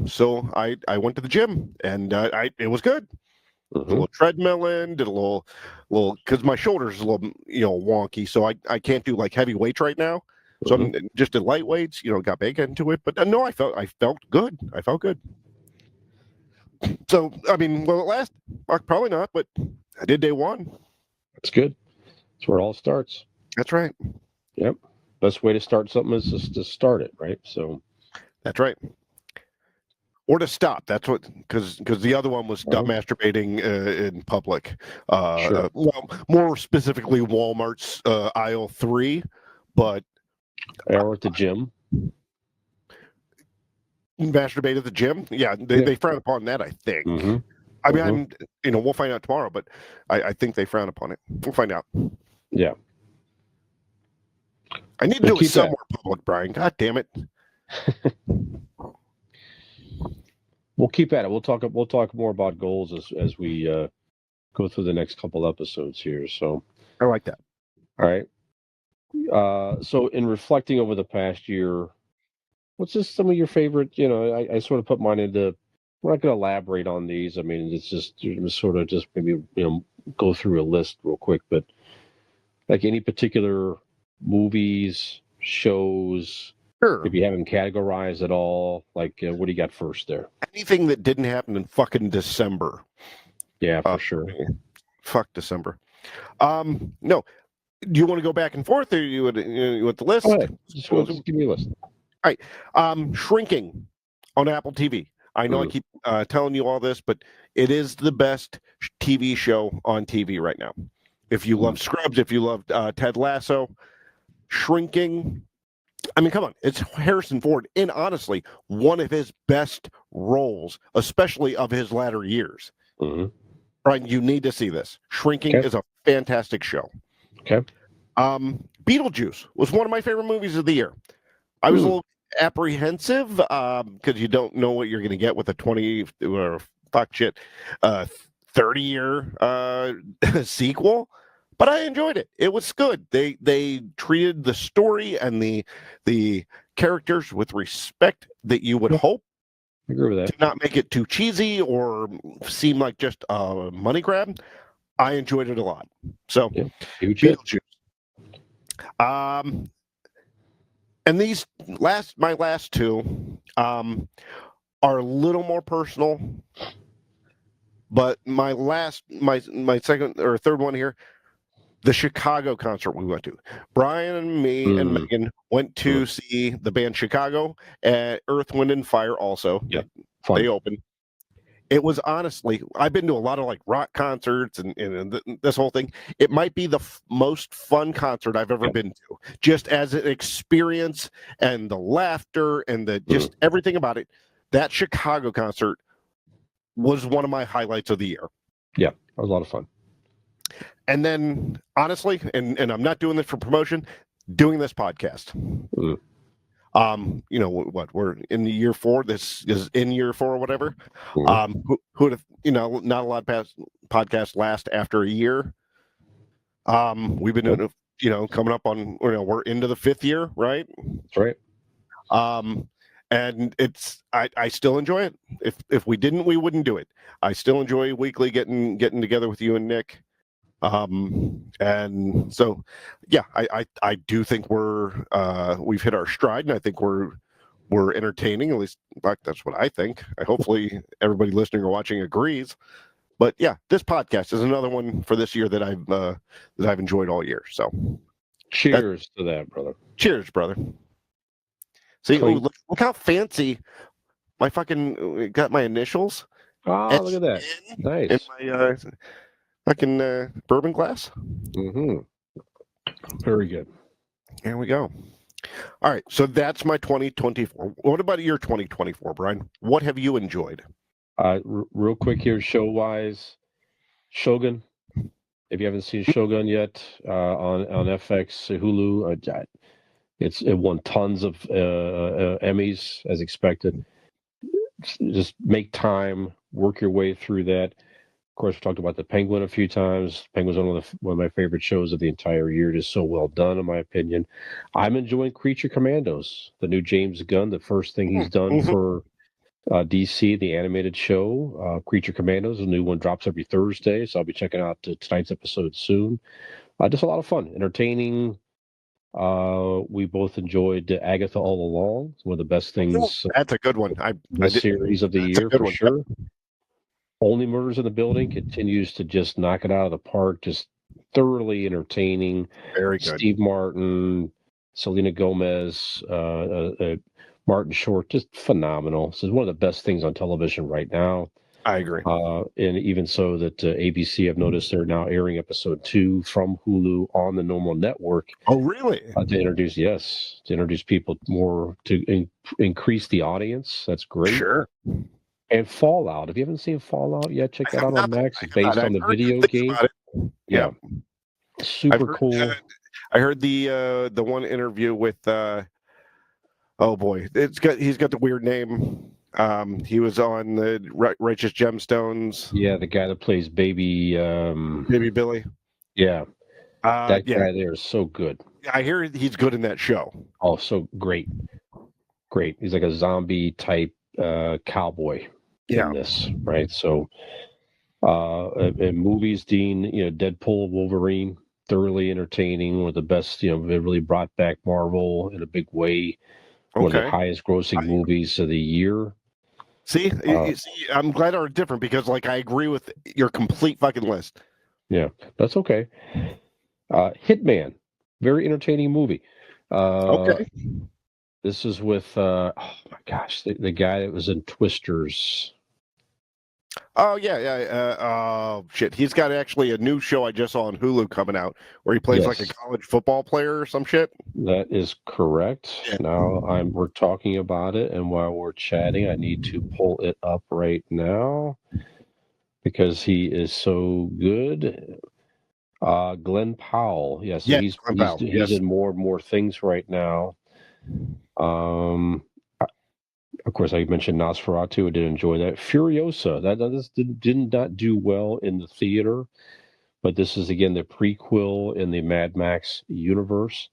So I went to the gym, and it was good. Did a hmm little treadmill in, did a little because my shoulders a little wonky, so I can't do like heavy weights right now. So I'm just did light weights, got back into it. But no, I felt good. I felt good. So I mean, will it last? Probably not, but I did day one. That's good. That's where it all starts. That's right. Yep. Best way to start something is just to start it, right? So That's right. Or to stop. That's what, because the other one was stop masturbating in public. Sure. Well, more specifically, Walmart's aisle 3, but or at the gym. masturbate at the gym. Yeah, they frown upon that, I think. Mm-hmm. I mean, we'll find out tomorrow, but I think they frown upon it. We'll find out. Yeah. I need to do it somewhere public, Brian. God damn it. We'll keep at it. We'll talk more about goals as we go through the next couple episodes here. So I like that. All right. So in reflecting over the past year, what's just some of your favorite? I sort of put mine into. We're not going to elaborate on these. I mean, it's just sort of just maybe go through a list real quick, but like any particular movies, shows. Sure. If you have them categorized at all, like what do you got first there? Anything that didn't happen in fucking December. Yeah, for sure. Fuck December. No. Do you want to go back and forth, or you want the list? Go ahead. Just give me a list. All right. Shrinking on Apple TV. I know I keep telling you all this, but it is the best TV show on TV right now. If you love Scrubs, if you love Ted Lasso, Shrinking. I mean, come on. It's Harrison Ford in, honestly, one of his best roles, especially of his latter years. Brian, you need to see this. Shrinking is a fantastic show. Okay. Beetlejuice was one of my favorite movies of the year. I was a little apprehensive because you don't know what you're going to get with a 30-year sequel, but I enjoyed it. It was good. They treated the story and the characters with respect that you would hope. I agree with that. To not make it too cheesy or seem like just a money grab. I enjoyed it a lot. So, Beetlejuice. And these my last two are a little more personal, but my second or third one here, the Chicago concert we went to. Brian and me and Megan went to see the band Chicago at Earth, Wind, and Fire also. Yeah, they opened. It was honestly, I've been to a lot of like rock concerts and this whole thing. It might be the most fun concert I've ever been to, just as an experience and the laughter and the just everything about it. That Chicago concert was one of my highlights of the year. Yeah, it was a lot of fun. And then honestly, and I'm not doing this for promotion, doing this podcast. What we're in the year 4. This is in year 4 or whatever. Who would have, not a lot of podcasts last after a year. We've been doing it coming up on, we're into the 5th year, right? That's right. And I still enjoy it. If we didn't, we wouldn't do it. I still enjoy weekly getting together with you and Nick. And so, yeah, I do think we've hit our stride, and I think we're entertaining. At least, in fact, that's what I think. Hopefully, everybody listening or watching agrees. But yeah, this podcast is another one for this year that I've enjoyed all year. So, cheers to that, brother. Cheers, brother. See, look how fancy my fucking got my initials. Oh, look at that! Nice. In my fucking bourbon glass. Mm-hmm. Very good. There we go. All right, so that's my 2024. What about your 2024, Brian? What have you enjoyed? Real quick here, show-wise, Shogun. If you haven't seen Shogun yet, on FX, Hulu, it won tons of Emmys as expected. Just make time, work your way through that. Of course, we talked about The Penguin a few times. Penguin's one of my favorite shows of the entire year. It is so well done, in my opinion. I'm enjoying Creature Commandos, the new James Gunn, the first thing he's done for DC, the animated show. Creature Commandos, a new one drops every Thursday, so I'll be checking out tonight's episode soon. Just a lot of fun, entertaining. We both enjoyed Agatha All Along. It's one of the best things. That's a good one. The series of the year for sure. Only Murders in the Building continues to just knock it out of the park. Just thoroughly entertaining. Very good. Steve Martin, Selena Gomez, Martin Short, just phenomenal. So it's one of the best things on television right now. I agree. And even so that ABC, I've noticed they're now airing episode 2 from Hulu on the normal network. Oh, really? To introduce people more to increase the audience. That's great. Sure. And Fallout. If you haven't seen Fallout yet, check that out on Max. It's based on the video game. Yeah. Super cool. I heard the one interview with oh boy, he's got the weird name. He was on the Righteous Gemstones. Yeah, the guy that plays Baby Billy. Yeah. That guy there is so good. I hear he's good in that show. Oh, so great. Great. He's like a zombie type cowboy in this, right? So in movies, Dean, Deadpool, Wolverine, thoroughly entertaining, one of the best, it really brought back Marvel in a big way. One of the highest grossing movies of the year. See, I'm glad are different because I agree with your complete fucking list. Yeah, that's okay. Hitman, very entertaining movie. Okay. This is with oh my gosh, the guy that was in Twisters. Oh yeah. Oh shit, he's got actually a new show I just saw on Hulu coming out where he plays like a college football player or some shit. That is correct. Yeah. Now we're talking about it, and while we're chatting, I need to pull it up right now because he is so good. Glenn Powell, yes, he's in more and more things right now. Of course, I mentioned Nosferatu. I did enjoy that. Furiosa, that did not do well in the theater, but this is again the prequel in the Mad Max universe.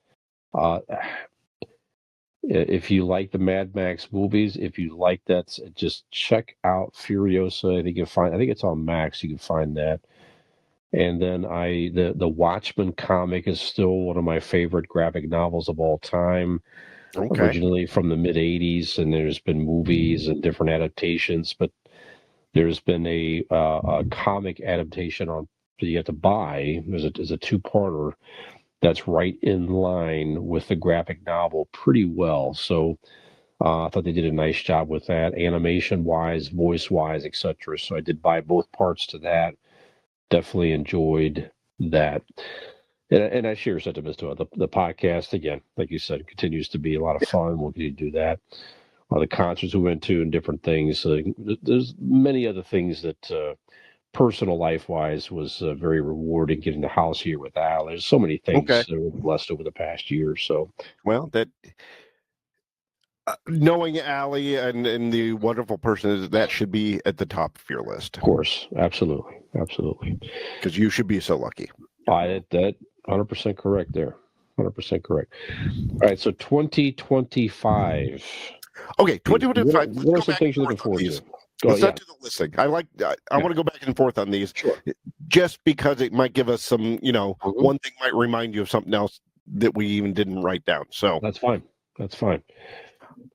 If you like the Mad Max movies, if you like that, just check out Furiosa. I think it's on Max. You can find that. And then the Watchmen comic is still one of my favorite graphic novels of all time. Okay. Originally from the mid 80s, and there's been movies and different adaptations, but there's been a comic adaptation that you have to buy. There's a 2-parter that's right in line with the graphic novel pretty well. So I thought they did a nice job with that, animation wise, voice wise, etc. So I did buy both parts to that. Definitely enjoyed that. And I share sentiments to it. The podcast, again, like you said, continues to be a lot of fun. We'll continue to do that. The concerts we went to and different things. There's many other things that personal life-wise was very rewarding. Getting the house here with Al. There's so many things that were blessed over the past year. So, well, that knowing Allie and the wonderful person that should be at the top of your list. Of course, absolutely. Because you should be so lucky. 100% correct there. 100% correct. All right, so 2025. Okay, 2025. What are some things you're looking forward to? Let's not do the listing. I want to go back and forth on these, Sure. just because it might give us some, Mhm. one thing might remind you of something else that we even didn't write down. So That's fine. That's fine.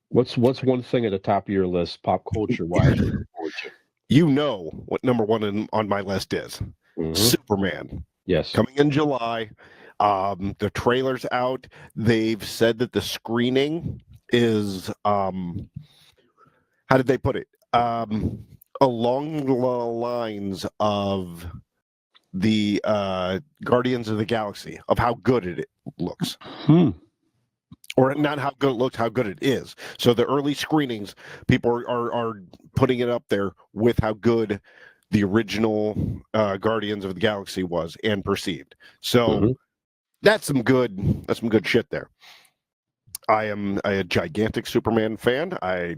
What's one thing at the top of your list, pop culture wise, you're looking forward to? you know what number one on my list is. Mhm. Superman. Yes. Coming in July. The trailer's out. They've said that the screening is how did they put it? Along the lines of the Guardians of the Galaxy, of how good it looks. Or not how good it looks, how good it is. So the early screenings, people are putting it up there with how good the original Guardians of the Galaxy was and perceived. So that's some good shit there. I am a gigantic Superman fan. I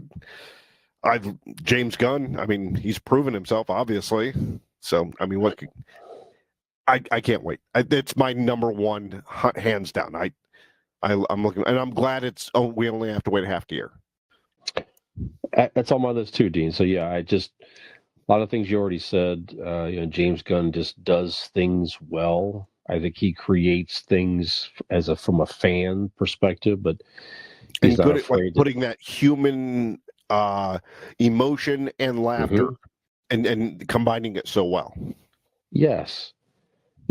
James Gunn. I mean, he's proven himself, obviously. So I mean, I can't wait. It's my number one, hands down. I'm looking, and I'm glad it's. Oh, we only have to wait a half year. That's on my list too, Dean. So yeah, a lot of things you already said. James Gunn just does things well. I think he creates things from a fan perspective, but he's and not good afraid at putting that human emotion and laughter, and combining it so well. Yes,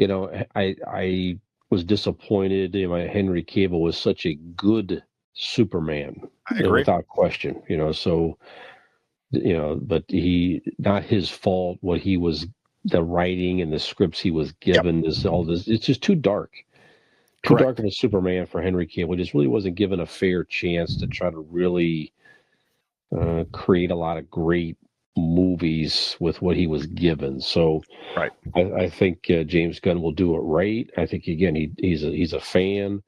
I was disappointed. Henry Cavill was such a good Superman, I agree. without question. But not his fault. What he was, the writing and the scripts he was given is all this. It's just too dark. Too Correct. dark of a Superman for Henry Cavill. Just really wasn't given a fair chance to try to really create a lot of great movies with what he was given. So right. I think James Gunn will do it right. I think again he's a fan.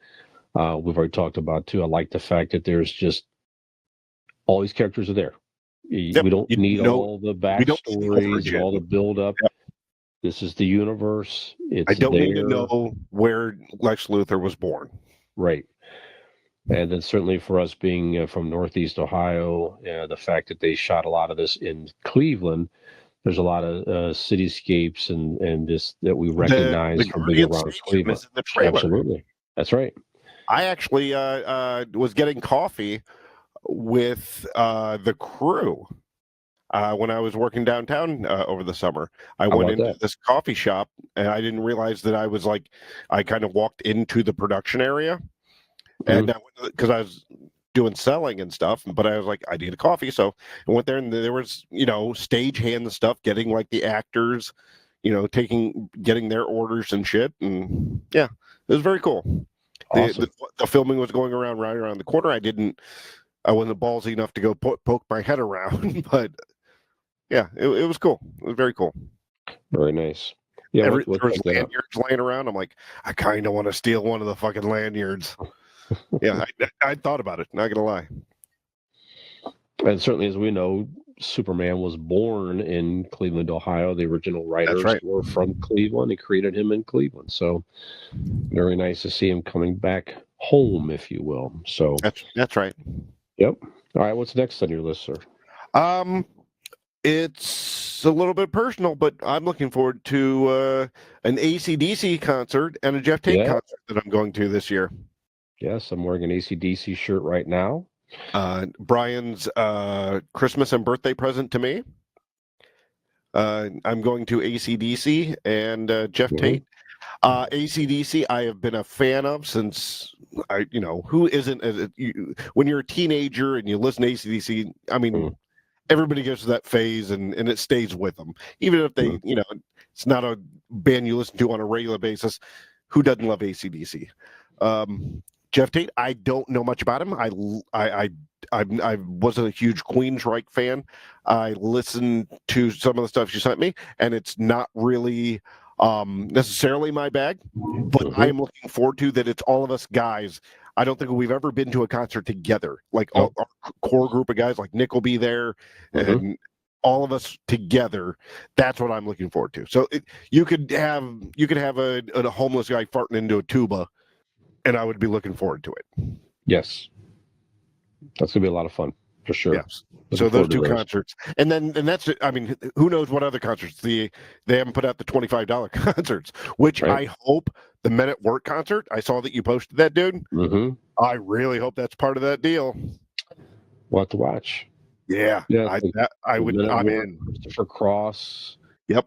We've already talked about too. I like the fact that there's just all these characters are there. Yep. We don't need all the backstories and all the build up. Yep. This is the universe. I don't need to know where Lex Luthor was born. Right. And then certainly for us being from Northeast Ohio, the fact that they shot a lot of this in Cleveland, there's a lot of cityscapes and this that we recognize from being around Cleveland. Is in the trailer. Absolutely. That's right. I actually was getting coffee with the crew when I was working downtown over the summer. I went into this coffee shop, and I didn't realize that I kind of walked into the production area, and because I was doing selling and stuff, but I was like, I need a coffee, so I went there, and there was stagehand and stuff, getting like the actors, getting their orders and shit, and yeah, it was very cool. Awesome. The filming was going right around the corner. I wasn't ballsy enough to go poke my head around, but yeah, it was cool. It was very cool. Very nice. Yeah, there was lanyards laying around. I'm like, I kind of want to steal one of the fucking lanyards. Yeah, I thought about it. Not gonna lie. And certainly, as we know, Superman was born in Cleveland, Ohio. The original writers were from Cleveland. They created him in Cleveland. So very nice to see him coming back home, if you will. So that's right. Yep. All right. What's next on your list, sir? It's a little bit personal, but I'm looking forward to an AC/DC concert and a Jeff Tate concert that I'm going to this year. Yes, I'm wearing an AC/DC shirt right now. Brian's Christmas and birthday present to me. I'm going to AC/DC and Jeff Tate. AC/DC, I have been a fan of since who isn't? When you're a teenager and you listen to AC/DC, I mean, everybody goes to that phase and it stays with them, even if they, it's not a band you listen to on a regular basis. Who doesn't love AC/DC? Jeff Tate, I don't know much about him. I wasn't a huge Queensryche fan. I listened to some of the stuff she sent me, and it's not really necessarily my bag, but I am looking forward to that. It's all of us guys. I don't think we've ever been to a concert together, like our core group of guys. Like Nick will be there, and all of us together. That's what I'm looking forward to. So you could have a homeless guy farting into a tuba, and I would be looking forward to it. Yes. That's going to be a lot of fun, for sure. Yes. So those two concerts, and that's it. I mean, who knows what other concerts? They haven't put out the $25 concerts, which Right. I hope the Men at Work concert. I saw that you posted that, dude. Mm-hmm. I really hope that's part of that deal. We'll have to watch. Yeah, I would. I'm in. Christopher Cross. Yep.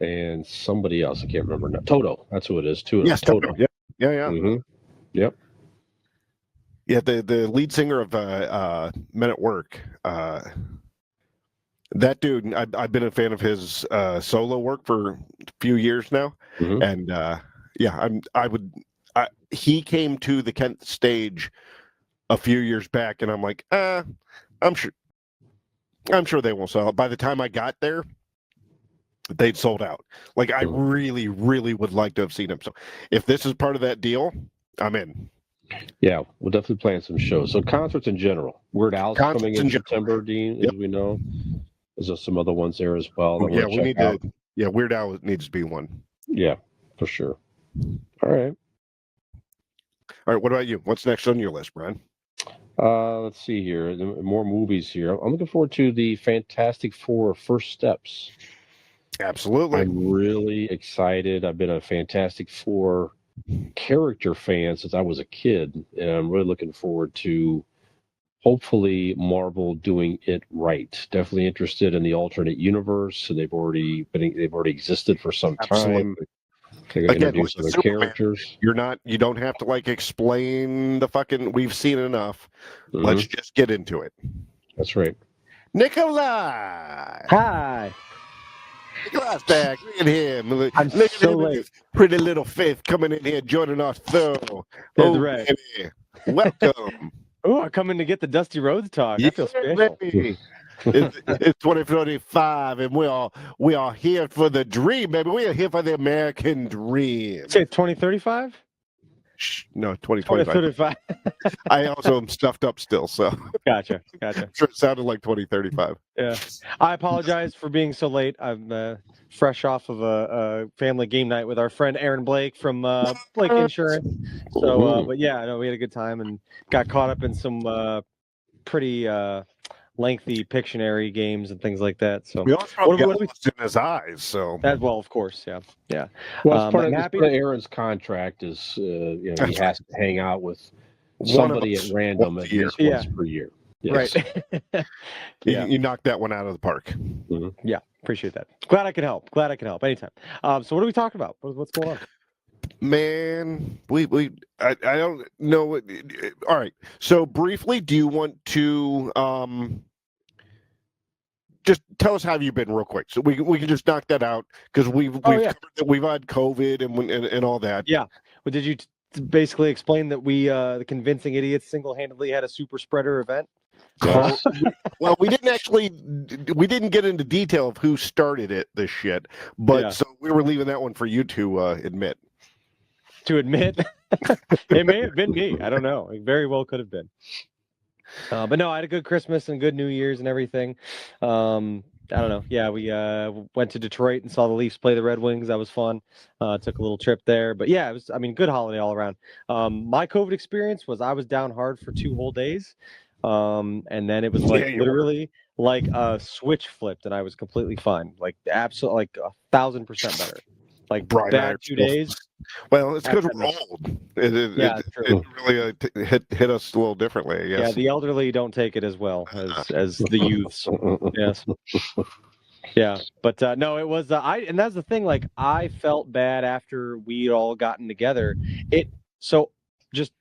And somebody else, I can't remember now. Toto. That's who it is too. Yes, Toto. Yeah. Mm-hmm. Yep. Yeah, the lead singer of Men at Work, that dude, I've been a fan of his solo work for a few years now, and he came to the Kent stage a few years back, and I'm like, I'm sure they won't sell it. By the time I got there, they'd sold out. Like, I really, really would like to have seen him. So if this is part of that deal, I'm in. Yeah, we'll definitely plan some shows. So concerts in general. Weird Al's coming in September, Dean, as we know. There's some other ones there as well. Yeah, we need to. Yeah, Weird Al needs to be one. Yeah, for sure. All right. What about you? What's next on your list, Brian? Let's see here. More movies here. I'm looking forward to the Fantastic Four First Steps. Absolutely. I'm really excited. I've been a Fantastic Four character fan since I was a kid, and I'm really looking forward to hopefully Marvel doing it right. Definitely interested in the alternate universe, and they've already existed for some time. Absolutely. They're going to introduce other characters. You don't have to explain the fucking. We've seen enough. Let's just get into it. That's right. Nikolai. Hi. Nikolai's back. Look at him. I'm Look so at him, late. his pretty little Faith coming in here, joining our show. That's right. Baby. Welcome. Oh, I'm coming to get the Dusty Rhodes talk. I feel special. Baby. It's 2025, and we are here for the dream, baby. We are here for the American dream. Say 2035? No, 2025. 2035. I also am stuffed up still, so Gotcha. sure it sounded like 2035. Yeah. I apologize for being so late. I'm fresh off of a family game night with our friend Aaron Blake from Blake Insurance. So, but yeah, I know we had a good time and got caught up in some pretty lengthy Pictionary games and things like that. So We also got lost in his eyes, so as well, of course, yeah. Well, part of Aaron's contract is he has to hang out with somebody at random at least once per year. Yes. Right. You knocked that one out of the park. Yeah, appreciate that. Glad I could help. Anytime. So what are we talking about? What's going on? Man, I don't know. All right. So briefly, do you want to just tell us how you've been real quick, so we can just knock that out because we've covered that we've had COVID and all that. Yeah. Well, did you basically explain that we the Convincing Idiots single-handedly had a super spreader event? Well, we didn't get into detail of who started this shit, but so we were leaving that one for you to admit. To admit, it may have been me. I don't know. It very well could have been. But no, I had a good Christmas and good New Year's and everything. I don't know. Yeah, we went to Detroit and saw the Leafs play the Red Wings. That was fun. Took a little trip there. But yeah, it was, good holiday all around. My COVID experience was I was down hard for 2 whole days. And then it was literally like a switch flipped and I was completely fine. Like absolutely 1,000% better. Like Brian bad 2 days. Well, it's because we're old. It really hit us a little differently, I guess. Yeah, the elderly don't take it as well as the youths. Yes. Yeah, but no, it was and that's the thing. Like, I felt bad after we'd all gotten together. So just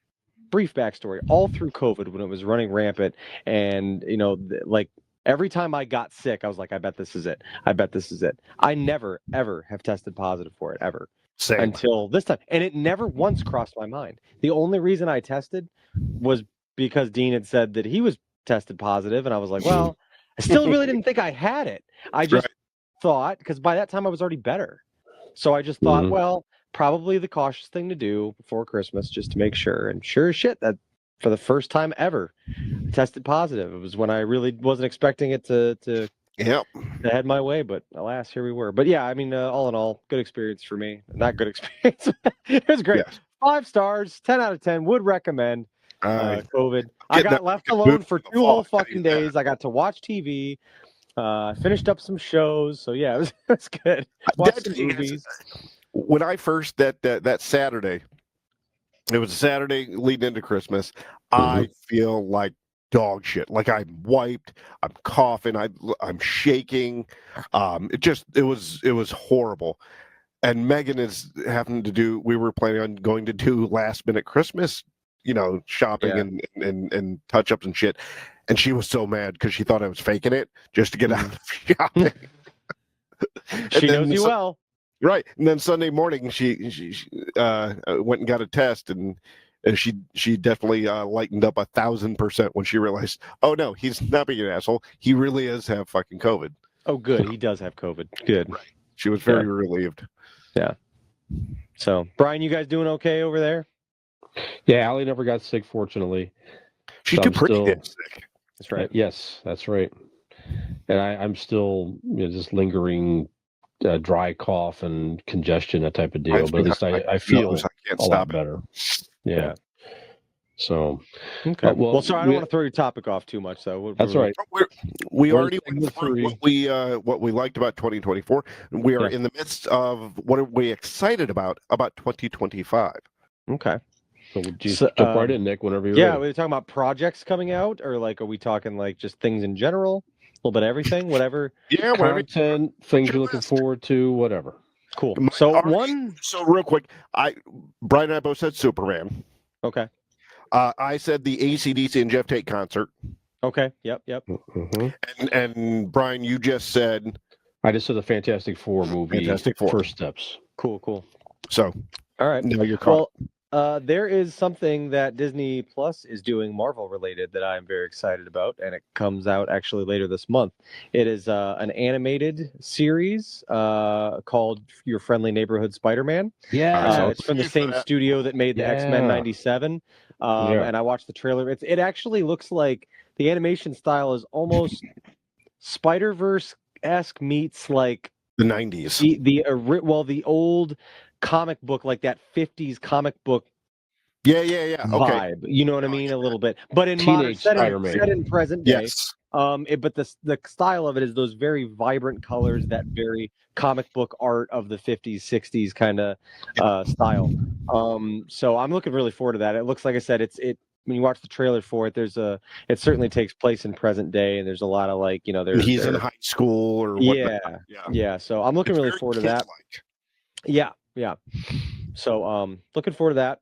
brief backstory. All through COVID, when it was running rampant, and every time I got sick, I was like, I bet this is it. I never, ever have tested positive for it, ever. Same. Until this time. And it never once crossed my mind. The only reason I tested was because Dean had said that he was tested positive, and I was like, well, I still really didn't think I had it. I just thought, because by that time I was already better. So I just thought, well, probably the cautious thing to do before Christmas, just to make sure. And sure as shit, that for the first time ever, I tested positive. It was when I really wasn't expecting it to Yep. I had my way, but alas, here we were. But yeah, I mean, all in all, good experience for me. Not good experience. It was great. Yes. 5 stars, 10 out of 10. Would recommend. COVID. I getting got that left fucking alone movie for in the 2 fall, whole I'll tell you fucking that. days. I got to watch TV. Finished up some shows. So yeah, it was good. Watched some movies. When I first that Saturday, it was a Saturday leading into Christmas. I feel like dog shit. Like I'm wiped. I'm coughing. I'm shaking. It was horrible. And Megan is having to do. We were planning on going to do last minute Christmas, shopping and touch ups and shit. And she was so mad because she thought I was faking it just to get out of shopping. She knows you well. Right. And then Sunday morning, she went and got a test, and she definitely lightened up 1,000% when she realized, oh no, he's not being an asshole. He really is have fucking COVID. Oh, good. He does have COVID. Good. Right. She was very relieved. Yeah. So, Brian, you guys doing okay over there? Yeah, Allie never got sick, fortunately. She's too pretty to get sick. That's right. Yes, that's right. And I'm still just lingering dry cough and congestion, that type of deal. But at least I feel a lot better. Yeah. So, okay. Well, sorry, I don't want to throw your topic off too much, though. That's right. We already went through what we liked about 2024. We are in the midst of what are we excited about 2025. Okay. So jump right in, Nick, whenever you're ready. We're talking about projects coming out, or like, are we talking like just things in general? A little bit of everything, whatever. Yeah, content, things you're looking forward to, whatever. Cool. So real quick, Brian and I both said Superman. Okay. I said the AC/DC and Jeff Tate concert. Okay. Yep. And Brian, you just said I just said the Fantastic Four movie. Fantastic Four. First steps. Cool. So, all right. Now you're caught. There is something that Disney Plus is doing Marvel related that I'm very excited about, and it comes out actually later this month. It is an animated series called Your Friendly Neighborhood Spider-Man. Yeah, it's from the same studio that made the X-Men '97. And I watched the trailer. It actually looks like the animation style is almost Spider-Verse-esque meets like the '90s. The old comic book, like that 50s comic book vibe. Okay. You know what I mean? A little bit, but in Teenage modern Spider-Man. set in present day. Yes. But the style of it is those very vibrant colors, that very comic book art of the 50s, 60s kind of style. So I'm looking really forward to that. It looks, like I said, it when you watch the trailer for it, it certainly takes place in present day, and there's a lot of he's in high school or whatnot. Yeah. So I'm looking really forward to that. Yeah. So looking forward to that.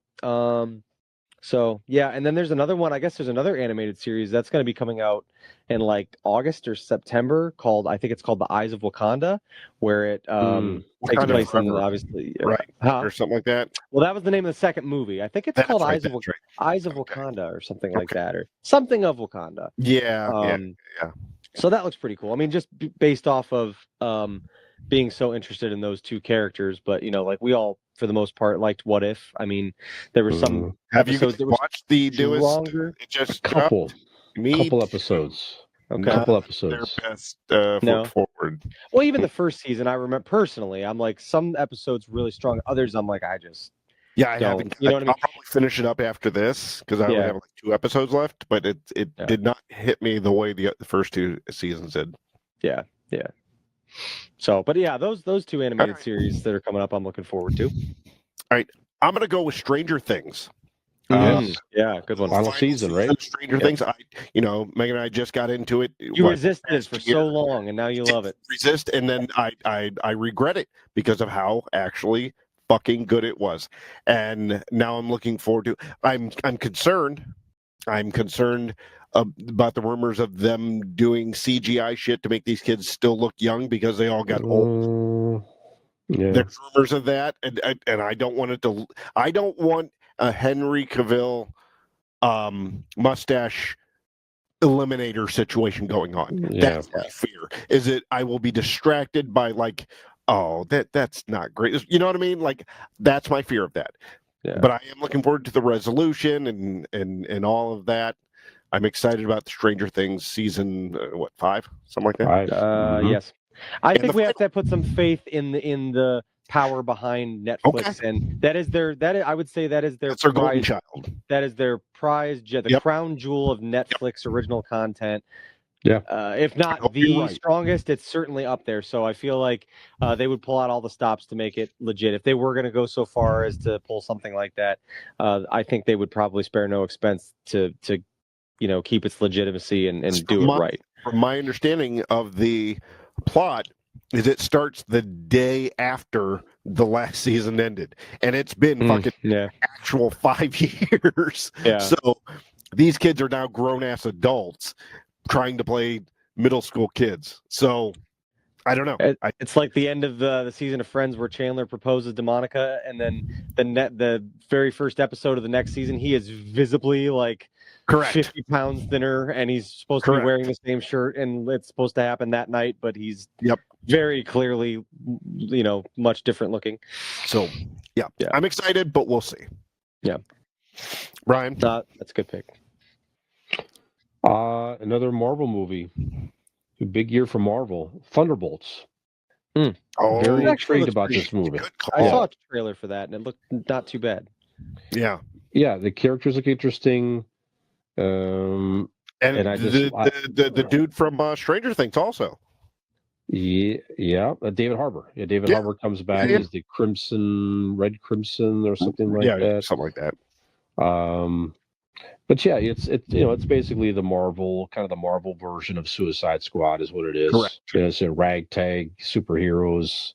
So yeah, and then there's another one. I guess there's another animated series that's going to be coming out in like August or September I think it's called The Eyes of Wakanda, where it takes place in obviously or something like that. Well, that was the name of the second movie. I think it's called Eyes of Wakanda or something like that, or something of Wakanda. Yeah. So that looks pretty cool. I mean, just based off of being so interested in those two characters, but like we all, for the most part, liked What If. I mean, there were some. Have you watched the newest? Longer? Just couple episodes. Okay. Couple episodes. Their best foot forward. Well, even the first season, I remember personally, I'm like, some episodes really strong. Others, I'm like, I just. Yeah, I haven't. You know what I mean? I'll probably finish it up after this because I only have like 2 episodes left. But it did not hit me the way the first 2 seasons did. Yeah. So, but yeah, those 2 animated series that are coming up, I'm looking forward to. All right, I'm gonna go with Stranger Things. Yeah, good one. Final season, right? Stranger Things. Megan and I just got into it. You resisted it for so long, and now you love it. Resist, and then I regret it because of how actually fucking good it was, and now I'm looking forward to. I'm concerned. I'm concerned about the rumors of them doing CGI shit to make these kids still look young because they all got old. There's rumors of that, and I don't want it to. I don't want a Henry Cavill mustache eliminator situation going on. That's my fear. Is it? I will be distracted by like, oh, that's not great. You know what I mean? Like that's my fear of that. Yeah. But I am looking forward to the resolution and all of that. I'm excited about the Stranger Things season, 5, something like that. Yes, I And think the we have to put some faith in the power behind Netflix, and I would say that is their That's our golden prize. child. That is their prize, the Yep. crown jewel of Netflix original content. Yeah. If not hope the you're right. strongest, it's certainly up there. So I feel like they would pull out all the stops to make it legit. If they were going to go so far as to pull something like that, I think they would probably spare no expense to keep its legitimacy and do it right. From my understanding of the plot, is it starts the day after the last season ended, and it's been fucking actual 5 years. Yeah. So these kids are now grown ass adults trying to play middle school kids. So I don't know. It's like the end of the season of Friends where Chandler proposes to Monica, and then the very first episode of the next season, he is visibly like correct 50 pounds thinner, and he's supposed to be wearing the same shirt, and it's supposed to happen that night, but he's very clearly, much different looking. So yeah, I'm excited, but we'll see. Yeah, Brian, that's a good pick. Another Marvel movie. A big year for Marvel. Thunderbolts. Very intrigued about this movie. I saw a trailer for that, and it looked not too bad. Yeah. Yeah, the characters look interesting. And the dude from Stranger Things also. Yeah, David Harbour. Yeah, David Harbour comes back. He's the Red Crimson or something like that. Something like that. But yeah, it's basically the Marvel version of Suicide Squad is what it is. Correct. It's a ragtag superheroes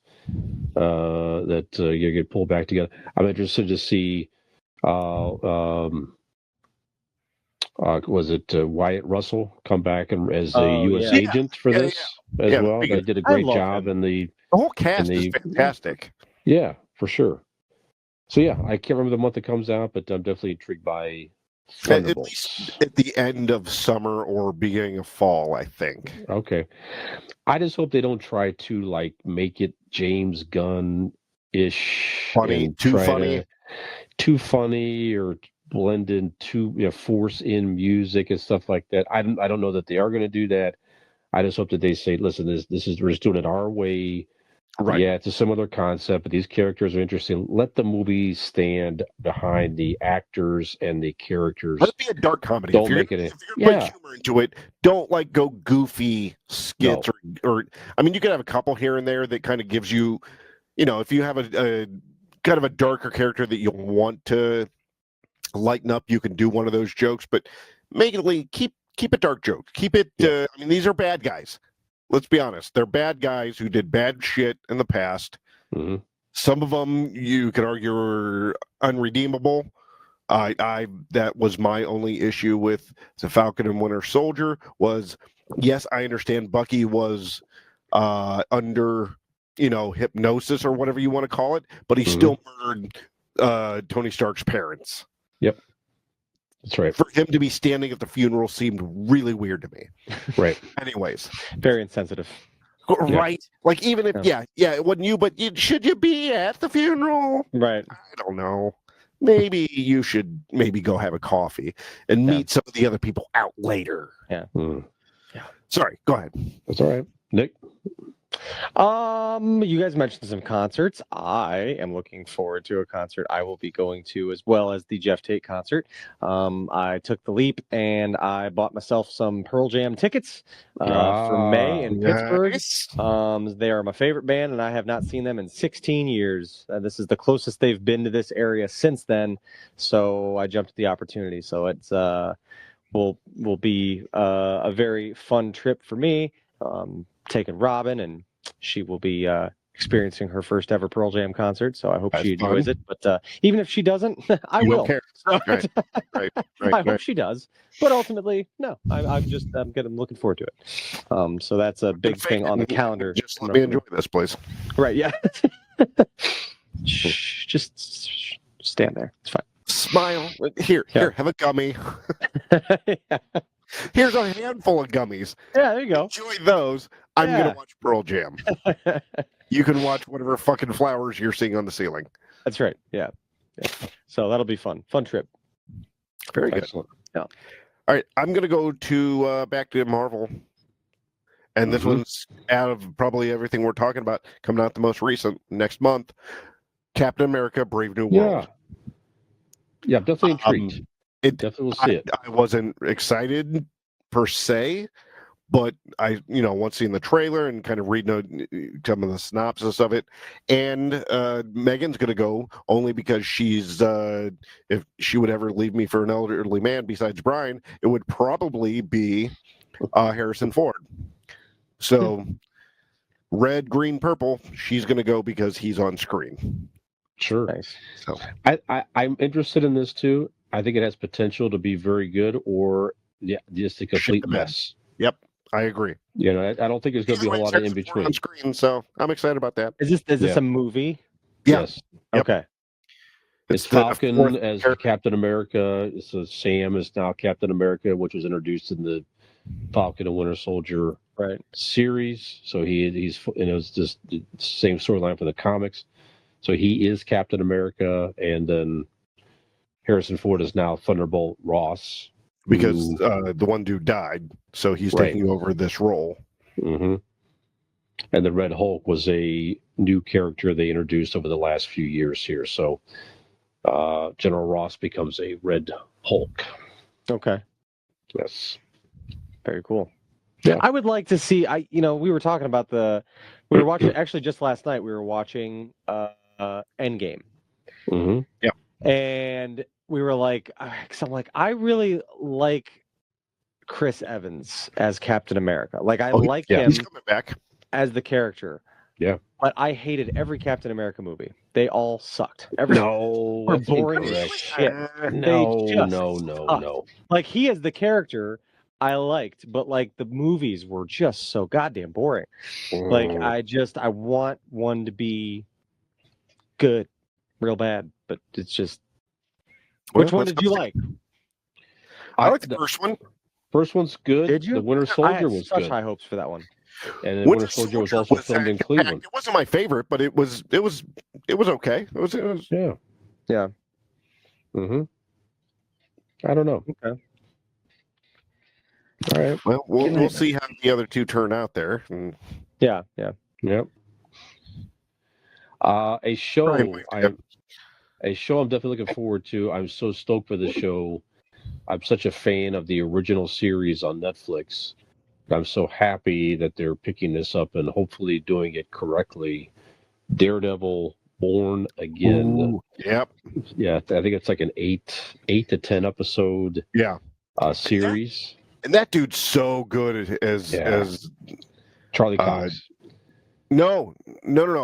that you get pulled back together. I'm interested to see. Was it Wyatt Russell come back as a U.S. agent for this as well? They did a great job, and the whole cast is fantastic. Yeah, for sure. So yeah, I can't remember the month it comes out, but I'm definitely intrigued by at least at the end of summer or beginning of fall, I think. Okay. I just hope they don't try to make it James Gunn-ish. Too funny or blend in force in music and stuff like that. I don't know that they are going to do that. I just hope that they say, listen, we're just doing it our way. Right. Yeah, it's a similar concept, but these characters are interesting. Let the movie stand behind the actors and the characters. Let it be a dark comedy. Don't if you're make it. gonna put humor into it, don't go goofy skits or. I mean, you could have a couple here and there that kind of gives you, if you have a kind of a darker character that you want to lighten up, you can do one of those jokes, but keep a dark joke. Keep it. I mean, these are bad guys. Let's be honest. They're bad guys who did bad shit in the past. Mm-hmm. Some of them you could argue are unredeemable. That was my only issue with the Falcon and Winter Soldier was, yes, I understand Bucky was under, hypnosis or whatever you want to call it, but he still murdered Tony Stark's parents. Yep. That's right. For him to be standing at the funeral seemed really weird to me. Right. Anyways. Very insensitive. Right. Like, even if, it wasn't you, but should you be at the funeral? Right. I don't know. Maybe you should go have a coffee and meet some of the other people out later. Yeah. Yeah. Sorry. Go ahead. That's all right. Nick? You guys mentioned some concerts. I am looking forward to a concert I will be going to, as well as the Jeff Tate concert. I took the leap and I bought myself some Pearl Jam tickets for May in Pittsburgh. They are my favorite band, and I have not seen them in 16 years. This is the closest they've been to this area since then, so I jumped at the opportunity. So it's will be a very fun trip for me. Taking Robin, and she will be experiencing her first ever Pearl Jam concert, so I hope she enjoys it. But even if she doesn't, I will. Care. Right. I hope she does. But ultimately, no. I'm looking forward to it. So that's a big thing on the calendar. Just let me enjoy this, please. Right? Yeah. Just stand there. It's fine. Smile. Here, have a gummy. Here's a handful of gummies. Yeah, there you go. Enjoy those. I'm going to watch Pearl Jam. You can watch whatever fucking flowers you're seeing on the ceiling. That's right. Yeah. So that'll be fun. Fun trip. Very Excellent. good. All right, I'm going to go to back to Marvel. And this one's out of probably everything we're talking about, coming out the most recent next month. Captain America: Brave New World. Yeah, I'm definitely intrigued. Definitely will see it. I wasn't excited per se, but I, once seeing the trailer and kind of reading some of the synopsis of it, and Megan's going to go only because she's, if she would ever leave me for an elderly man besides Brian, it would probably be Harrison Ford. So, red, green, purple, she's going to go because he's on screen. Sure. Nice. So I'm interested in this too. I think it has potential to be very good or just a complete mess. Yep, I agree. I don't think there's going to be a whole lot of in between. On screen, so I'm excited about that. Is this a movie? Yeah. Yes. Yep. Okay. It's Falcon as Captain America. So Sam is now Captain America, which was introduced in the Falcon and Winter Soldier series. So he's it's just the same storyline for the comics. So he is Captain America, and then Harrison Ford is now Thunderbolt Ross. Because the one dude died, so he's taking over this role. Mm-hmm. And the Red Hulk was a new character they introduced over the last few years here. So General Ross becomes a Red Hulk. Okay. Yes. Very cool. Yeah. I would like to see. We were talking about we were watching actually just last night. We were watching Endgame. Mm-hmm. Yeah. And we were like, cause I'm like, I really like Chris Evans as Captain America. Like I like him. He's coming back as the character. Yeah. But I hated every Captain America movie. They all sucked. No, were boring as shit. No. Like he as the character, I liked, but like the movies were just so goddamn boring. Like I want one to be good, real bad, but it's just. Which one did you like? I like the first one. First one's good. Did you? The Winter Soldier was such good. high hopes for that one. And the Winter Soldier was also filmed in Cleveland. It wasn't my favorite, but it was okay. It was yeah. Mm-hmm. I don't know. Okay. All right. Well, we'll see how the other two turn out there. And... Yeah. Yep. A show I'm definitely looking forward to. I'm so stoked for the show. I'm such a fan of the original series on Netflix. I'm so happy that they're picking this up and hopefully doing it correctly. Daredevil Born Again. Ooh, yep. Yeah, I think it's like an 8 to 10 episode series. And that dude's so good as Charlie Cox. No.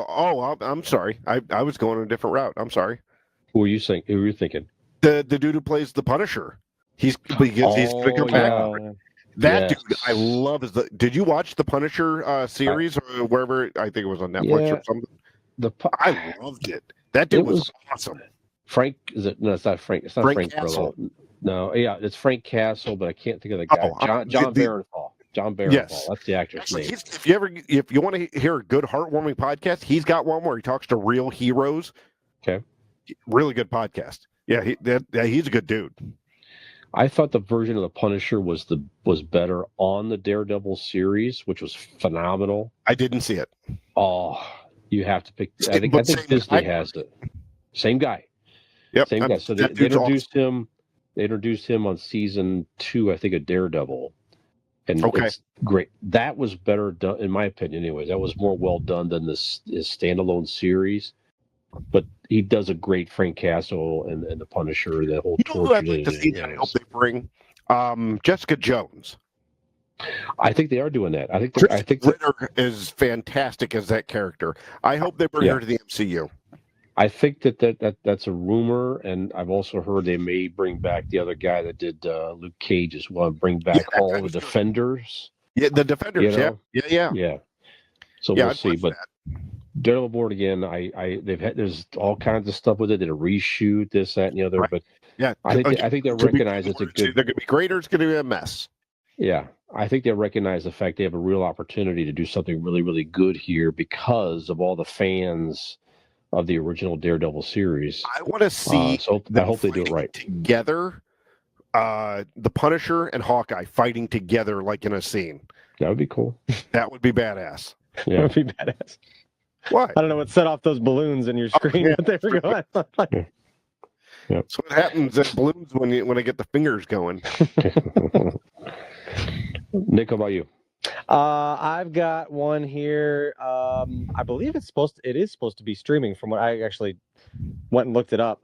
Oh, I'm sorry. I was going a different route. I'm sorry. Who were you thinking? The dude who plays the Punisher. He's going to come back. That dude, I love. Did you watch the Punisher series or wherever? I think it was on Netflix or something. I loved it. That dude was awesome. Frank, is it? No, it's not Frank. It's not Frank Castle. No, yeah, it's Frank Castle, but I can't think of the guy. John Barenthal. John Barenthal. Yes. That's the actor's name. If you want to hear a good heartwarming podcast, he's got one where he talks to real heroes. Okay. Really good podcast. Yeah, he's a good dude. I thought the version of the Punisher was better on the Daredevil series, which was phenomenal. I didn't see it. Oh, you have to pick. I think Disney has it. Same guy. Yep. Same guy. So they introduced him. They introduced him on season 2, I think, of Daredevil. And it's great. That was better done, in my opinion. Anyways, that was more well done than his standalone series. But he does a great Frank Castle and the Punisher. The whole torture. I'd like to see that. I hope they bring Jessica Jones. I think they are doing that. I think Ritter is fantastic as that character. I hope they bring her to the MCU. I think that's a rumor, and I've also heard they may bring back the other guy that did Luke Cage as well, and bring back all the Defenders. Yeah, the Defenders. Yeah. So we'll see, but Daredevil Born Again, there's all kinds of stuff with it. They did a reshoot, this, that, and the other. But I think they recognize it's a good. They're going to be great, or it's going to be a mess. Yeah, I think they recognize the fact they have a real opportunity to do something really, really good here because of all the fans of the original Daredevil series. I want to see. I hope they do it right together. the Punisher and Hawkeye fighting together like in a scene. That would be cool. That would be badass. That Yeah. would be badass. Why? I don't know what set off those balloons in your screen, yeah. but they were going. So what happens in balloons when I get the fingers going. Nick, how about you? I've got one here. I believe it is supposed to be streaming from what I actually went and looked it up.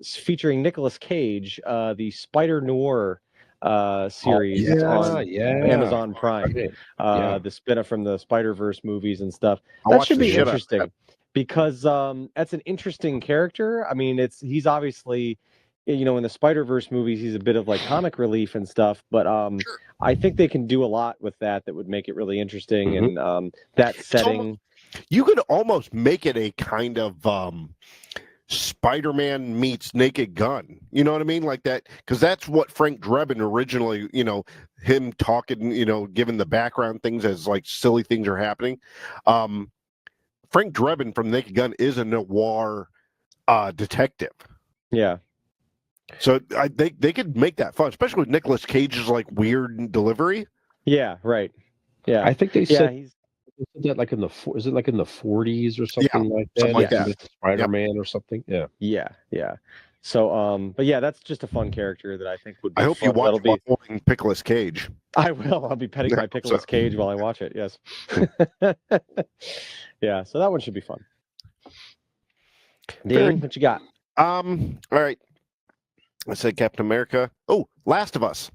Featuring Nicolas Cage, the Spider Noir series on Amazon Prime. The spin-off from the Spider-Verse movies and stuff. That should be interesting because that's an interesting character. I mean, he's obviously, in the Spider-Verse movies, he's a bit of like comic relief and stuff, but I think they can do a lot with that would make it really interesting. And that setting. You could almost make it a kind of Spider-Man meets Naked Gun. You know what I mean? Like that, because that's what Frank Drebin originally, him talking, giving the background things as like silly things are happening. Frank Drebin from Naked Gun is a noir detective. Yeah. So they could make that fun, especially with Nicolas Cage's like weird delivery. Yeah, right. Yeah, I think they said he's that like in the 40s or something like that. Something like that. Spider-Man or something. Yeah. Yeah. So, but yeah, that's just a fun character that I think would be I hope fun. you watch Watching Nicolas Cage. I will. I'll be petting my Nicolas Cage while I watch it. Yes. Yeah. So that one should be fun. Dean, what you got? All right. I said Captain America. Oh, Last of Us.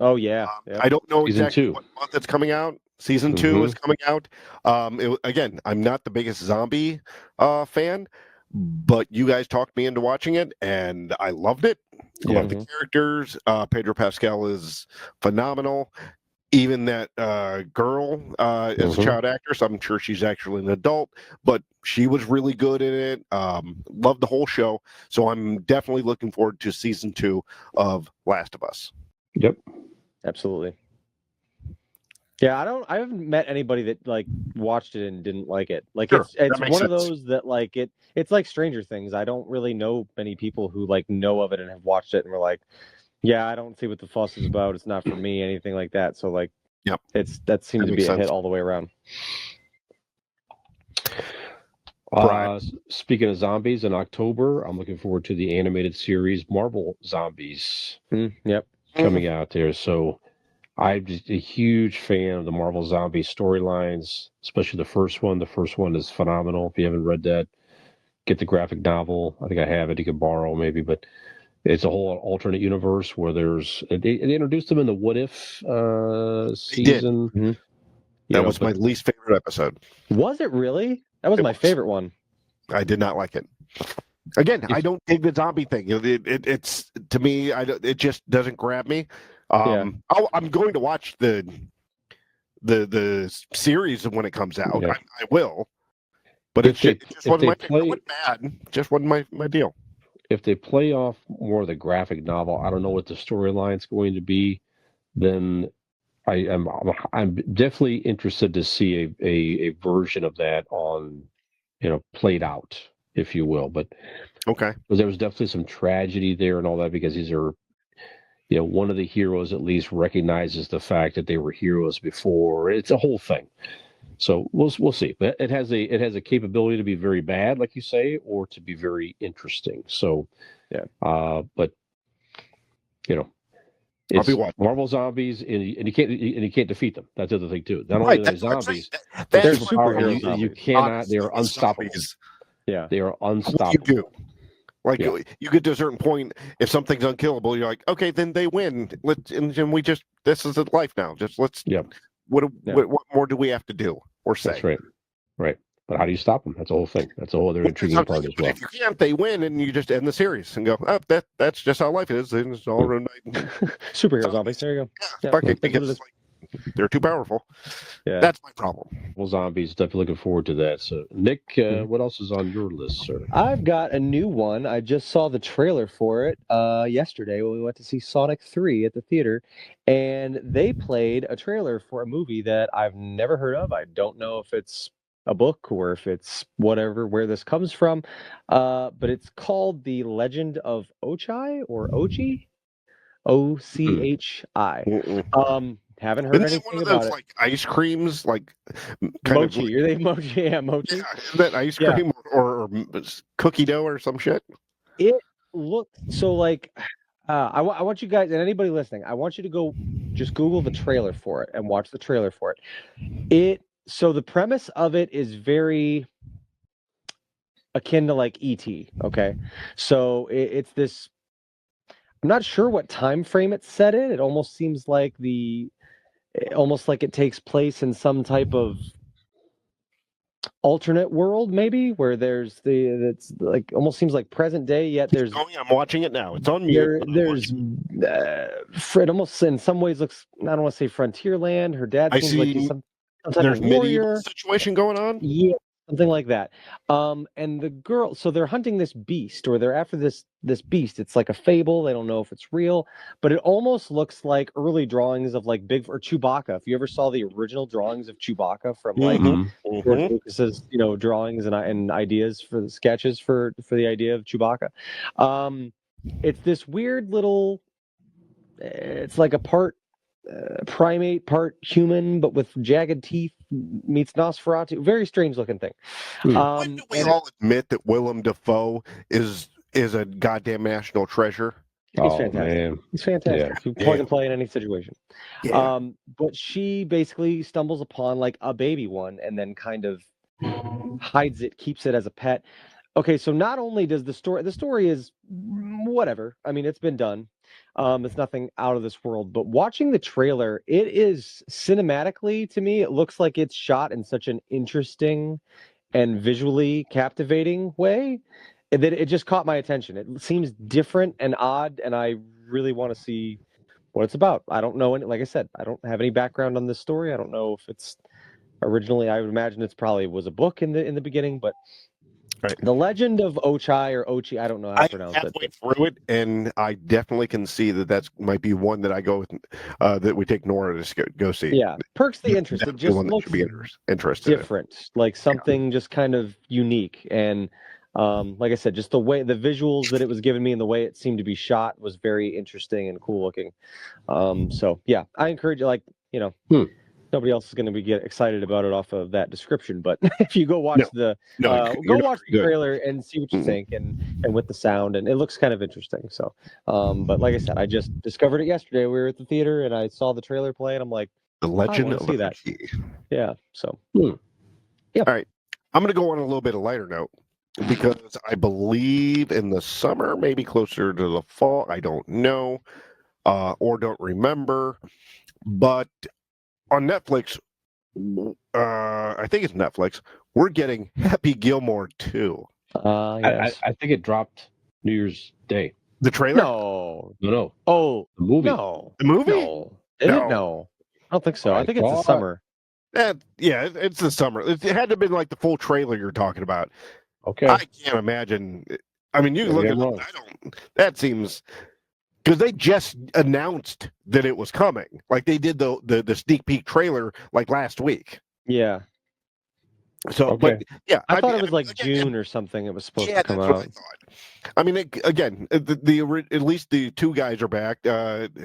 Oh yeah. I don't know Season exactly 2. what month it's coming out. Season 2 is coming out. Again, I'm not the biggest zombie fan, but you guys talked me into watching it, and I loved it. I love the characters. Pedro Pascal is phenomenal. Even that girl is a child actress. I'm sure she's actually an adult, but she was really good in it. Loved the whole show. So I'm definitely looking forward to season 2 of Last of Us. Yep. Absolutely. Yeah, I haven't met anybody that like watched it and didn't like it. Like Sure, it's one of those that like it's like Stranger Things. I don't really know many people who like know of it and have watched it and were like, yeah, I don't see what the fuss is about. It's not for me, anything like that. So like, yep, that seems to be a hit all the way around. Speaking of zombies, in October, I'm looking forward to the animated series Marvel Zombies. Yep, coming out there. So I'm just a huge fan of the Marvel Zombie storylines, especially the first one. The first one is phenomenal. If you haven't read that, get the graphic novel. I think I have it. You can borrow maybe, but it's a whole alternate universe where they introduced them in the What If season. That was my least favorite episode. Was it really? That was my favorite one. I did not like it. Again, I don't dig the zombie thing. It's to me, it just doesn't grab me. I'm going to watch the series when it comes out. Yeah. I will, but it just wasn't bad. Just wasn't my deal. If they play off more of the graphic novel, I don't know what the storyline's going to be. Then I'm definitely interested to see a version of that on, played out, if you will. But okay, because there was definitely some tragedy there and all that, because these are, one of the heroes at least recognizes the fact that they were heroes before. It's a whole thing. So we'll see. But it has a capability to be very bad, like you say, or to be very interesting. So but it's Marvel Zombies, and you can't defeat them. That's the other thing too. Not only are they zombies, they're superheroes. You cannot. They are unstoppable. Yeah, they are unstoppable. You do. Like you get to a certain point, if something's unkillable, you're like, okay, then they win. And we just, this is life now. Just let's. What more do we have to do or say? That's right. Right. But how do you stop them? That's the whole thing. That's a whole other intriguing part as well. If you can't, they win, and you just end the series and go, oh, that's just how life is. It's all superhero zombies. There you go. They're too powerful. Yeah, that's my problem. Well, zombies. Definitely looking forward to that. So, Nick, what else is on your list, sir? I've got a new one. I just saw the trailer for it yesterday when we went to see Sonic 3 at the theater, and they played a trailer for a movie that I've never heard of. I don't know if it's a book or if it's whatever where this comes from. But it's called The Legend of Ochai or Ochi, Ochi. Haven't heard Isn't that one anything of about those it. like ice creams, like kind of Mochi, like, are they mochi? Yeah, mochi. yeah, isn't that ice Yeah. cream or cookie dough or some shit? It looked so like I want you guys and anybody listening, I want you to go just Google the trailer for it and watch the trailer for it. So the premise of it is very akin to like ET. Okay, so it's this. I'm not sure what time frame it's set in. It almost seems like almost like it takes place in some type of alternate world, maybe where it's like almost seems like present day. Yet there's I'm watching it now. It's on mute. there's Fred almost in some ways looks. I don't want to say frontier land. Her dad I seems like he's see. some type There's of medieval warrior. situation going on. Yeah, something like that. And the girl, so they're hunting this beast, or they're after this beast. It's like a fable. They don't know if it's real, but it almost looks like early drawings of like Big or Chewbacca. If you ever saw the original drawings of Chewbacca from like George Lucas's, drawings and ideas for the sketches for the idea of Chewbacca. It's this weird little. It's like a part primate, part human, but with jagged teeth. Meets Nosferatu. Very strange looking thing. When do we all admit that Willem Dafoe is a goddamn national treasure? He's fantastic. He's fantastic. Yeah. You plug and play in any situation. Yeah. But she basically stumbles upon like a baby one and then kind of hides it, keeps it as a pet. Okay, so not only does the story is whatever. I mean, it's been done. It's nothing out of this world. But watching the trailer, it is cinematically to me, it looks like it's shot in such an interesting and visually captivating way that it just caught my attention. It seems different and odd, and I really want to see what it's about. I don't know any, like I said, I don't have any background on this story. I don't know if it's originally. I would imagine it's probably was a book in the beginning, but. Right. The Legend of Ochai or Ochi, I don't know how to pronounce it. Halfway through it, and I definitely can see that might be one that I go with, that we take Nora to go see. Yeah, perks the interest. It just looks interested different, like something just kind of unique. And like I said, just the visuals that it was giving me and the way it seemed to be shot was very interesting and cool looking. So yeah, I encourage you, like, nobody else is going to be get excited about it off of that description, but if you go watch the trailer and see what you think and with the sound, and it looks kind of interesting. So but like I said, I just discovered it yesterday. We were at the theater and I saw the trailer play and I'm like, The Legend of see that. Yeah, so yeah. All right, I'm going to go on a little bit of lighter note because I believe in the summer, maybe closer to the fall, I don't know, or don't remember, but on Netflix, I think it's Netflix, we're getting Happy Gilmore 2. Yes. I think it dropped New Year's Day. The trailer? No. Oh, the movie. No. The movie? No. Is it? No. I don't think so. I think it's the summer. Yeah, it's the summer. It had to have been like the full trailer you're talking about. Okay. I can't imagine. I mean, you look at it, that seems... Because they just announced that it was coming. Like they did the sneak peek trailer like last week. Yeah. So, but yeah, I thought it was like June or something. It was supposed to come out. What I thought. I mean, again, at least the two guys are back. Shooter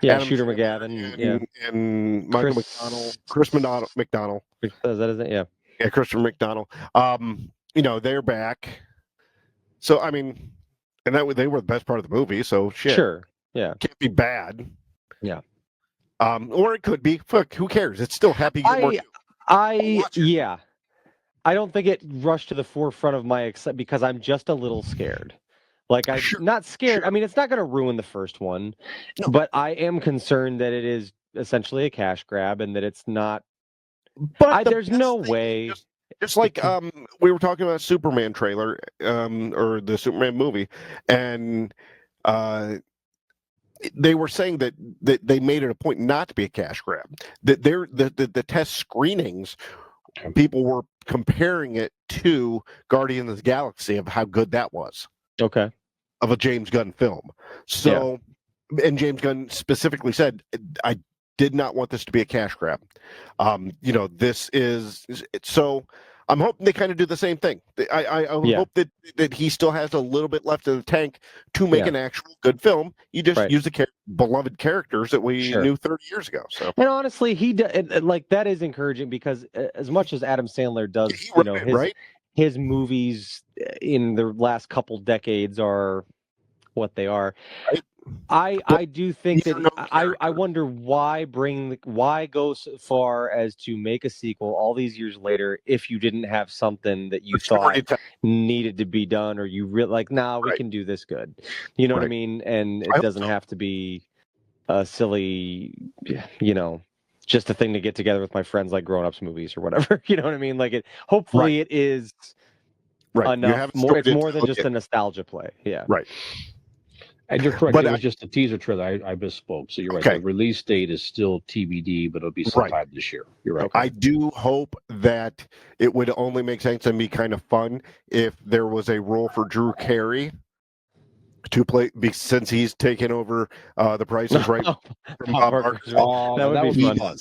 McGavin, and Michael McDonald, Chris McDonald. Is that his name? Yeah. Yeah, Christopher McDonald. They're back. So I mean. And they were the best part of the movie, so shit. Sure. Yeah. Can't be bad. Yeah. Or it could be. Fuck, who cares? It's still Happy Gilmore 2. Yeah. I don't think it rushed to the forefront of my because I'm just a little scared. Like not scared. I mean, it's not going to ruin the first one, but I am concerned that it is essentially a cash grab and that it's not. But there's no way. Just like we were talking about Superman trailer, or the Superman movie, and they were saying that they made it a point not to be a cash grab. That the test screenings, people were comparing it to Guardians of the Galaxy of how good that was. Okay. Of a James Gunn film. So, and James Gunn specifically said, I did not want this to be a cash grab. This is so. I'm hoping they kind of do the same thing. I hope that he still has a little bit left in the tank to make an actual good film. You just use the beloved characters that we knew 30 years ago. So, and honestly, like that is encouraging because as much as Adam Sandler does, his movies in the last couple decades are what they are. Right. I do think that I wonder why go so far as to make a sequel all these years later if you didn't have something that you thought needed to be done, or you we can do this good. You know what I mean? And it doesn't have to be a silly, just a thing to get together with my friends like Grown Ups movies or whatever. You know what I mean? Like hopefully it is enough. It's more than just a nostalgia play. Yeah. Right. And you're correct. It was just a teaser trailer. I misspoke. So you're right. The release date is still TBD, but it'll be sometime this year. You're right. I do hope that it would only make sense and be kind of fun if there was a role for Drew Carey to play, since he's taken over The Price is Right from Bob Barker. That would be fun.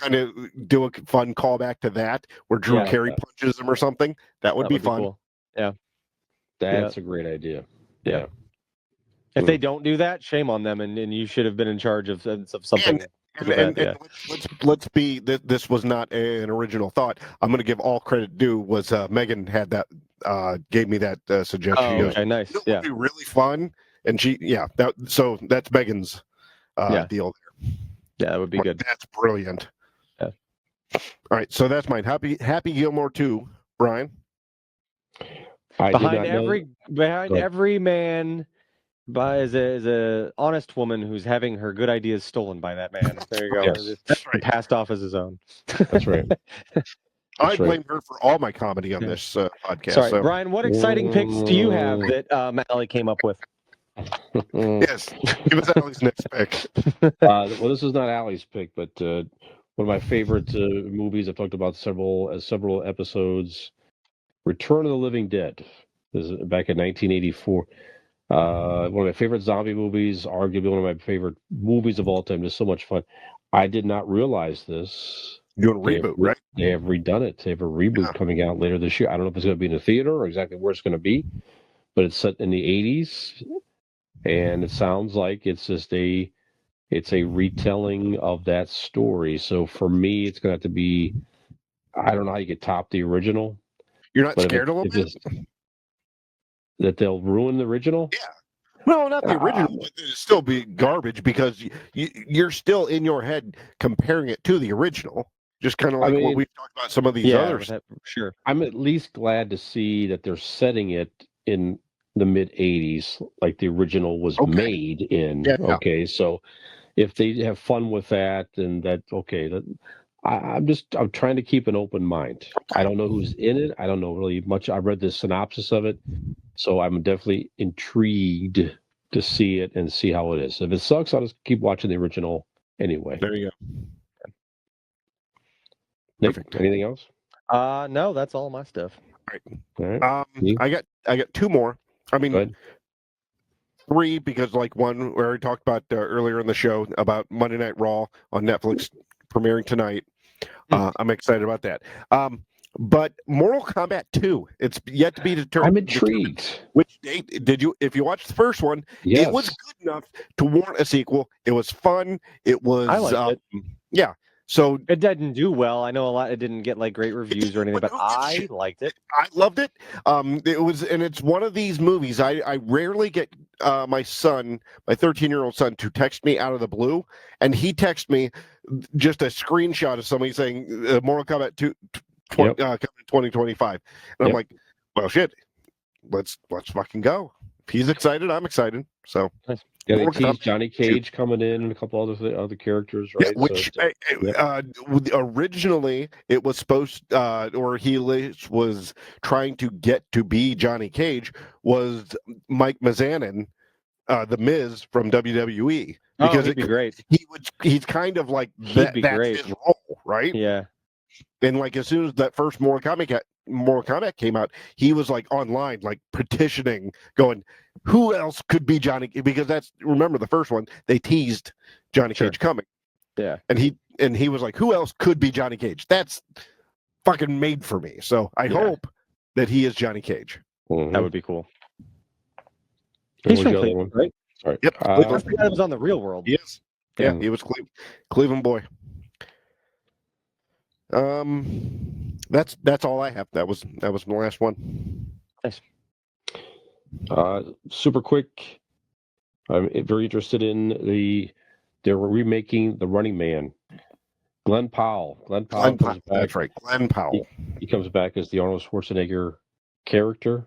Kind of do a fun callback to that where Drew Carey punches him or something. That would be fun. Cool. Yeah. That's a great idea. Yeah. If they don't do that, shame on them, and you should have been in charge of something. Let's be. This was not an original thought. I'm going to give all credit due. Was Megan had that gave me that suggestion. Oh, okay, nice. It would be really fun, and so that's Megan's deal there. Yeah, that would be good. That's brilliant. Yeah. All right, so that's mine. Happy Gilmore 2, Brian. Behind every man. Is a honest woman who's having her good ideas stolen by that man. There you go. That's right. Passed off as his own. That's right. I blame her for all my comedy on this podcast. Sorry, Brian. What exciting picks do you have that Allie came up with? Yes, give us Allie's next pick. Well, this is not Allie's pick, but one of my favorite movies I've talked about several episodes. Return of the Living Dead. This is back in 1984. One of my favorite zombie movies, arguably one of my favorite movies of all time. Just so much fun. I did not realize this. Doing a reboot, right? They have redone it. They have a reboot coming out later this year. I don't know if it's going to be in the theater or exactly where it's going to be, but it's set in the 80s, and it sounds like it's a retelling of that story. So for me, it's going to have to be. I don't know how you could top the original. You're not scared a little bit? That they'll ruin the original? Yeah. Well, not the original, but it'll still be garbage because you're still in your head comparing it to the original. Just kind of like what we've talked about some of these others. Sure. I'm at least glad to see that they're setting it in the mid 80s like the original was made in. Yeah. Okay, so if they have fun with that, then I'm trying to keep an open mind. I don't know who's in it. I don't know really much. I read the synopsis of it, so I'm definitely intrigued to see it and see how it is. If it sucks, I'll just keep watching the original anyway. There you go. Nick, anything else? No, that's all my stuff. All right. I got two more. I mean, three, because like one we already talked about earlier in the show about Monday Night Raw on Netflix premiering tonight. I'm excited about that. But Mortal Kombat 2, it's yet to be determined. I'm intrigued. Which date did you? If you watched the first one, it was good enough to warrant a sequel. It was fun. It was. I liked it. Yeah. So it didn't do well. I know a lot. It didn't get like great reviews or anything, but I liked it. I loved it. It was, and it's one of these movies. I rarely get my 13-year-old son, to text me out of the blue, and he texted me just a screenshot of somebody saying Mortal Kombat 2 coming in 2025, and I'm like, well, shit, let's fucking go. If he's excited, I'm excited. So. Yeah, they teased Johnny Cage coming in and a couple other characters, right? Yeah, which originally it was supposed, or he was trying to get to be Johnny Cage, was Mike Mizanin, the Miz from WWE. Because he'd be great. He's kind of like that's his role, right? Yeah. And like as soon as that first Mortal Kombat came out, he was like online, like petitioning, going, who else could be Johnny? Because remember the first one, they teased Johnny Cage coming. Yeah. And he was like, who else could be Johnny Cage? That's fucking made for me. So I hope that he is Johnny Cage. That would be cool. What He's was from the other Cleveland, one? right? Sorry. Yep. I forgot it was on the Real World. Yes. Yeah, Yeah. he was Cleveland boy. That's all I have. That was my last one. Nice. Super quick. I'm very interested in they're remaking The Running Man. Glenn Powell. Comes back. That's right. Glenn Powell. He comes back as the Arnold Schwarzenegger character.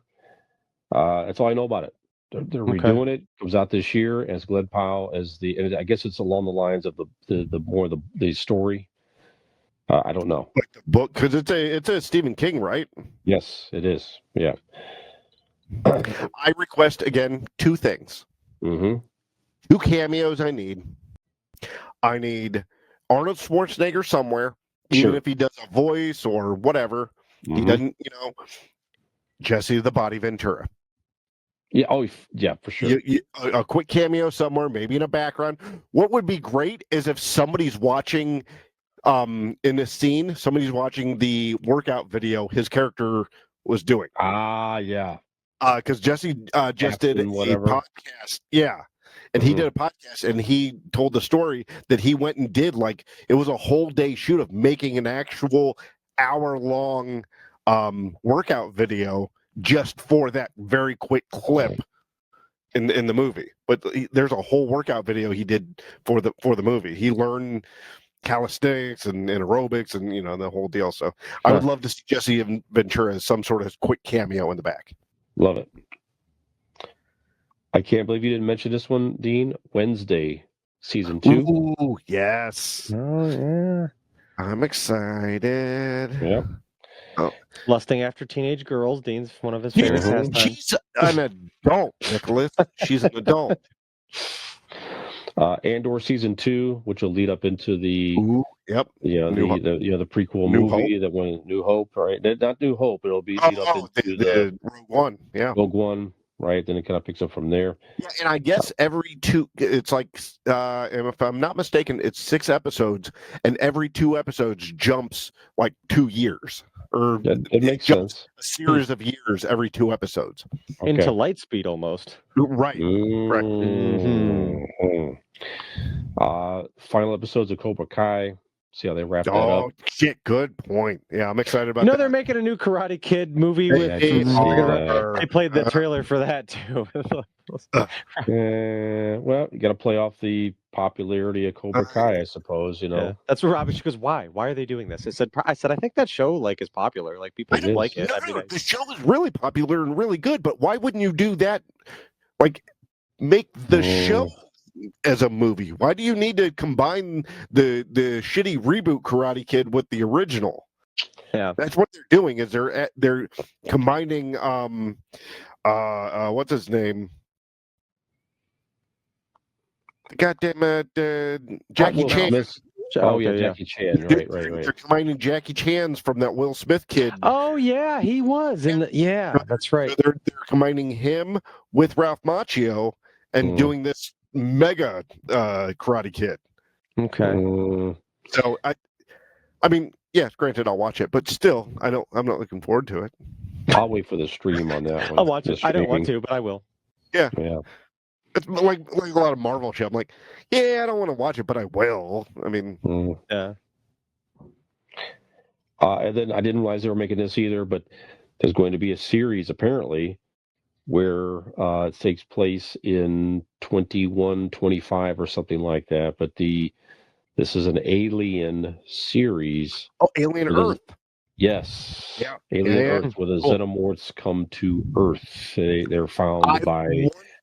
That's all I know about it. They're redoing it. Comes out this year as Glenn Powell and I guess it's along the lines of the story. I don't know. Like the book, because it's a Stephen King, right? Yes, it is. Yeah. I request again 2 things. Mm-hmm. 2 cameos I need. I need Arnold Schwarzenegger somewhere, even if he does a voice or whatever. He doesn't, Jesse the Body Ventura. Yeah. Oh, yeah, for sure. A quick cameo somewhere, maybe in a background. What would be great is if somebody's watching, in this scene, somebody's watching the workout video his character was doing. Yeah. Because Jesse just did a podcast. Yeah. And he did a podcast and he told the story that he went and did it was a whole day shoot of making an actual hour-long workout video just for that very quick clip in the movie. But there's a whole workout video he did for the movie. He learned calisthenics and aerobics and the whole deal. So I would love to see Jesse Ventura as some sort of quick cameo in the back. Love it. I can't believe you didn't mention this one, Dean. Wednesday, season 2. Ooh, yes. Oh yeah. I'm excited. Yeah. Oh. Lusting after teenage girls. Dean's one of his favorite pastimes. She's an adult, Nicholas. She's an adult. Andor season 2, which will lead up into the the prequel New movie Hope. that went New Hope, right? Not New Hope. It'll be lead up into the Rogue One. Yeah, Rogue One, right? Then it kind of picks up from there. Yeah, and I guess every 2, it's and if I'm not mistaken, it's 6 episodes, and every 2 episodes jumps 2 years, or it makes sense. A series of years every 2 episodes into Lightspeed almost. Right. Right. Mm-hmm. Final episodes of Cobra Kai. See how they wrap that up. Oh shit! Good point. Yeah, I'm excited about. They're making a new Karate Kid movie with. They played the trailer for that too. Well, you got to play off the popularity of Cobra Kai, I suppose. Yeah. That's what Robbie. She goes, "Why? Why are they doing this?" I said, "I think that show is popular. People like it." No, the show is really popular and really good. But why wouldn't you do that? Make the show as a movie. Why do you need to combine the shitty reboot Karate Kid with the original? Yeah, that's what they're doing. Is they're combining what's his name? Goddamn it, Jackie Chan. Jackie Chan. Right. They're combining Jackie Chan's from that Will Smith kid. Oh yeah, he was in the. That's right. So they're combining him with Ralph Macchio and doing this mega Karate Kid. Okay. So I mean, yes, granted, I'll watch it, but still, I'm not looking forward to it. I'll wait for the stream on that one. I'll watch it. I don't want to, but I will. Yeah. Yeah. It's like a lot of Marvel shit. I'm like, yeah, I don't want to watch it, but I will. I mean, yeah. And then I didn't realize they were making this either, but there's going to be a series apparently where it takes place in 2125 or something like that. But this is an alien series. Oh, Alien Earth. Yes. Yeah. Alien Earth, where the xenomorphs come to Earth. They're found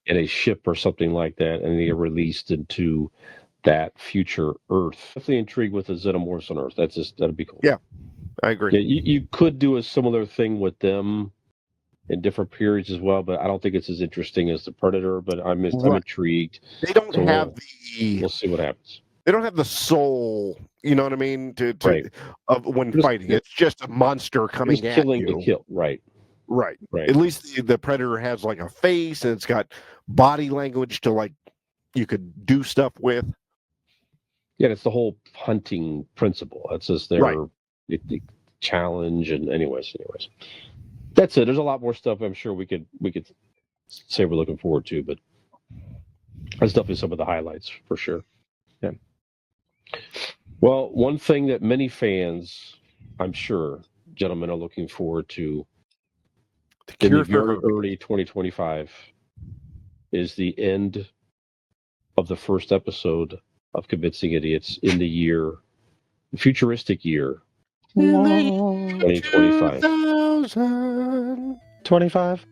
in a ship or something like that, and they are released into that future Earth. Definitely intrigued with the xenomorphs on Earth. That'd be cool. Yeah, I agree. Yeah, you could do a similar thing with them in different periods as well, but I don't think it's as interesting as the Predator. But I'm intrigued. They don't have we'll see what happens. They don't have the soul, you know what I mean, of when fighting. It's just a monster coming at killing you. to kill. Right. At least the Predator has a face, and it's got body language to you could do stuff with. Yeah, it's the whole hunting principle. That's just challenge. And anyways, that's it. There's a lot more stuff I'm sure we could say we're looking forward to, but that's definitely some of the highlights for sure. Yeah. Well, one thing that many fans, I'm sure, gentlemen, are looking forward to in the very early 2025 is the end of the first episode of Convincing Idiots in the futuristic year 2025. 25.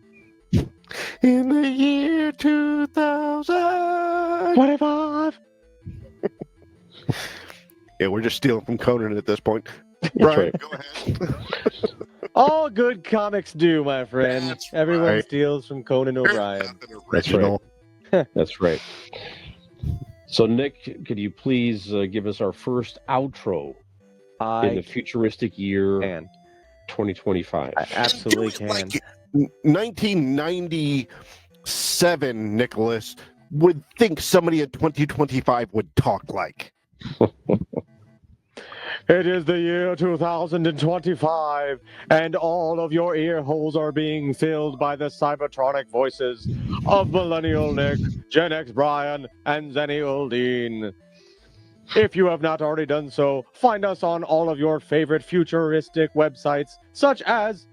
In the year 2000. 25. Yeah, we're just stealing from Conan at this point. That's Brian, right. go ahead. All good comics do, my friend. That's Everyone right. steals from Conan O'Brien. That's right. That's right. So, Nick, could you please give us our first outro in the futuristic year 2025? I absolutely Do it can. like 1997, Nicholas would think somebody in 2025 would talk like. It is the year 2025, and all of your ear holes are being filled by the cybertronic voices of Millennial Nick, Gen X Brian, and Zennial Dean. If you have not already done so, find us on all of your favorite futuristic websites, such as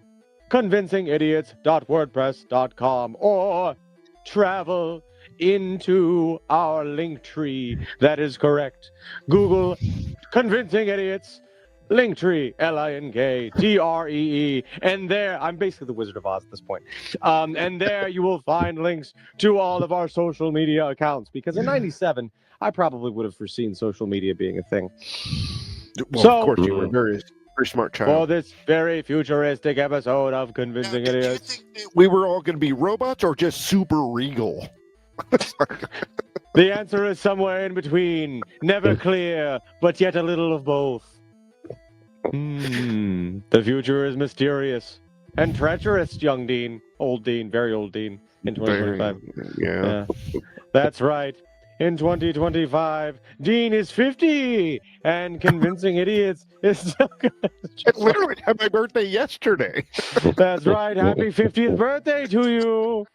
convincingidiots.wordpress.com, or travel into our link tree. That is correct. Google Convincing Idiots, Linktree, LINKTREE, and there, I'm basically the Wizard of Oz at this point. And there you will find links to all of our social media accounts, because in 97, I probably would have foreseen social media being a thing. Well, So, of course, you were a very smart for child. this very futuristic episode of Convincing Now, did you Idiots, think that we were all going to be robots or just super regal? the answer is somewhere in between. Never clear, but yet a little of both. The future is mysterious and treacherous, young Dean. Old Dean, very old Dean in 2025. Yeah. That's right. In 2025, Dean is 50, and Convincing Idiots is still good. I literally had my birthday yesterday. That's right. Happy 50th birthday to you.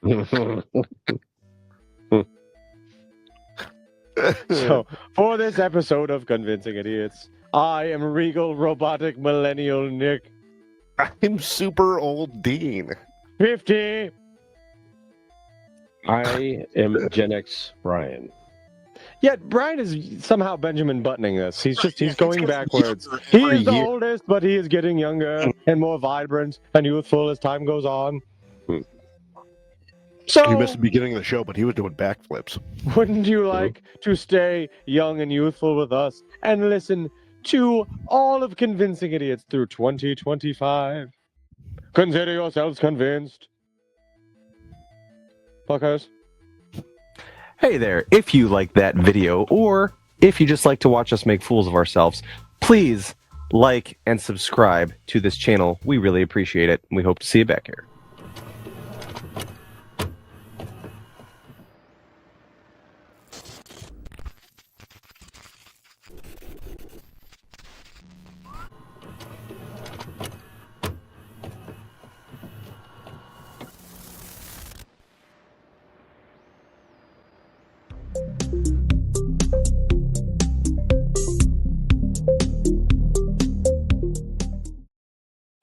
So, for this episode of Convincing Idiots, I am regal robotic millennial Nick. I'm super old Dean. 50. I am Gen X Brian. Yet Brian is somehow Benjamin buttoning this. He's going backwards. younger He every is the year. oldest, but he is getting younger and more vibrant and youthful as time goes on. So, You missed the beginning of the show, but he was doing backflips. wouldn't you like to stay young and youthful with us and listen to all of Convincing Idiots through 2025? Consider yourselves convinced. Fuckers. Hey there, if you like that video, or if you just like to watch us make fools of ourselves, please like and subscribe to this channel. We really appreciate it, and we hope to see you back here.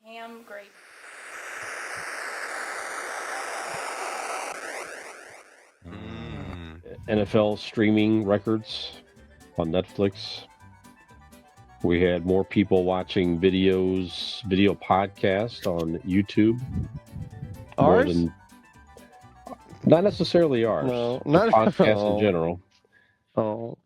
Ham grape. NFL streaming records on Netflix. We had more people watching video podcast on YouTube. More Ours? than- not necessarily ours. No, not podcasts Oh. in general. Oh.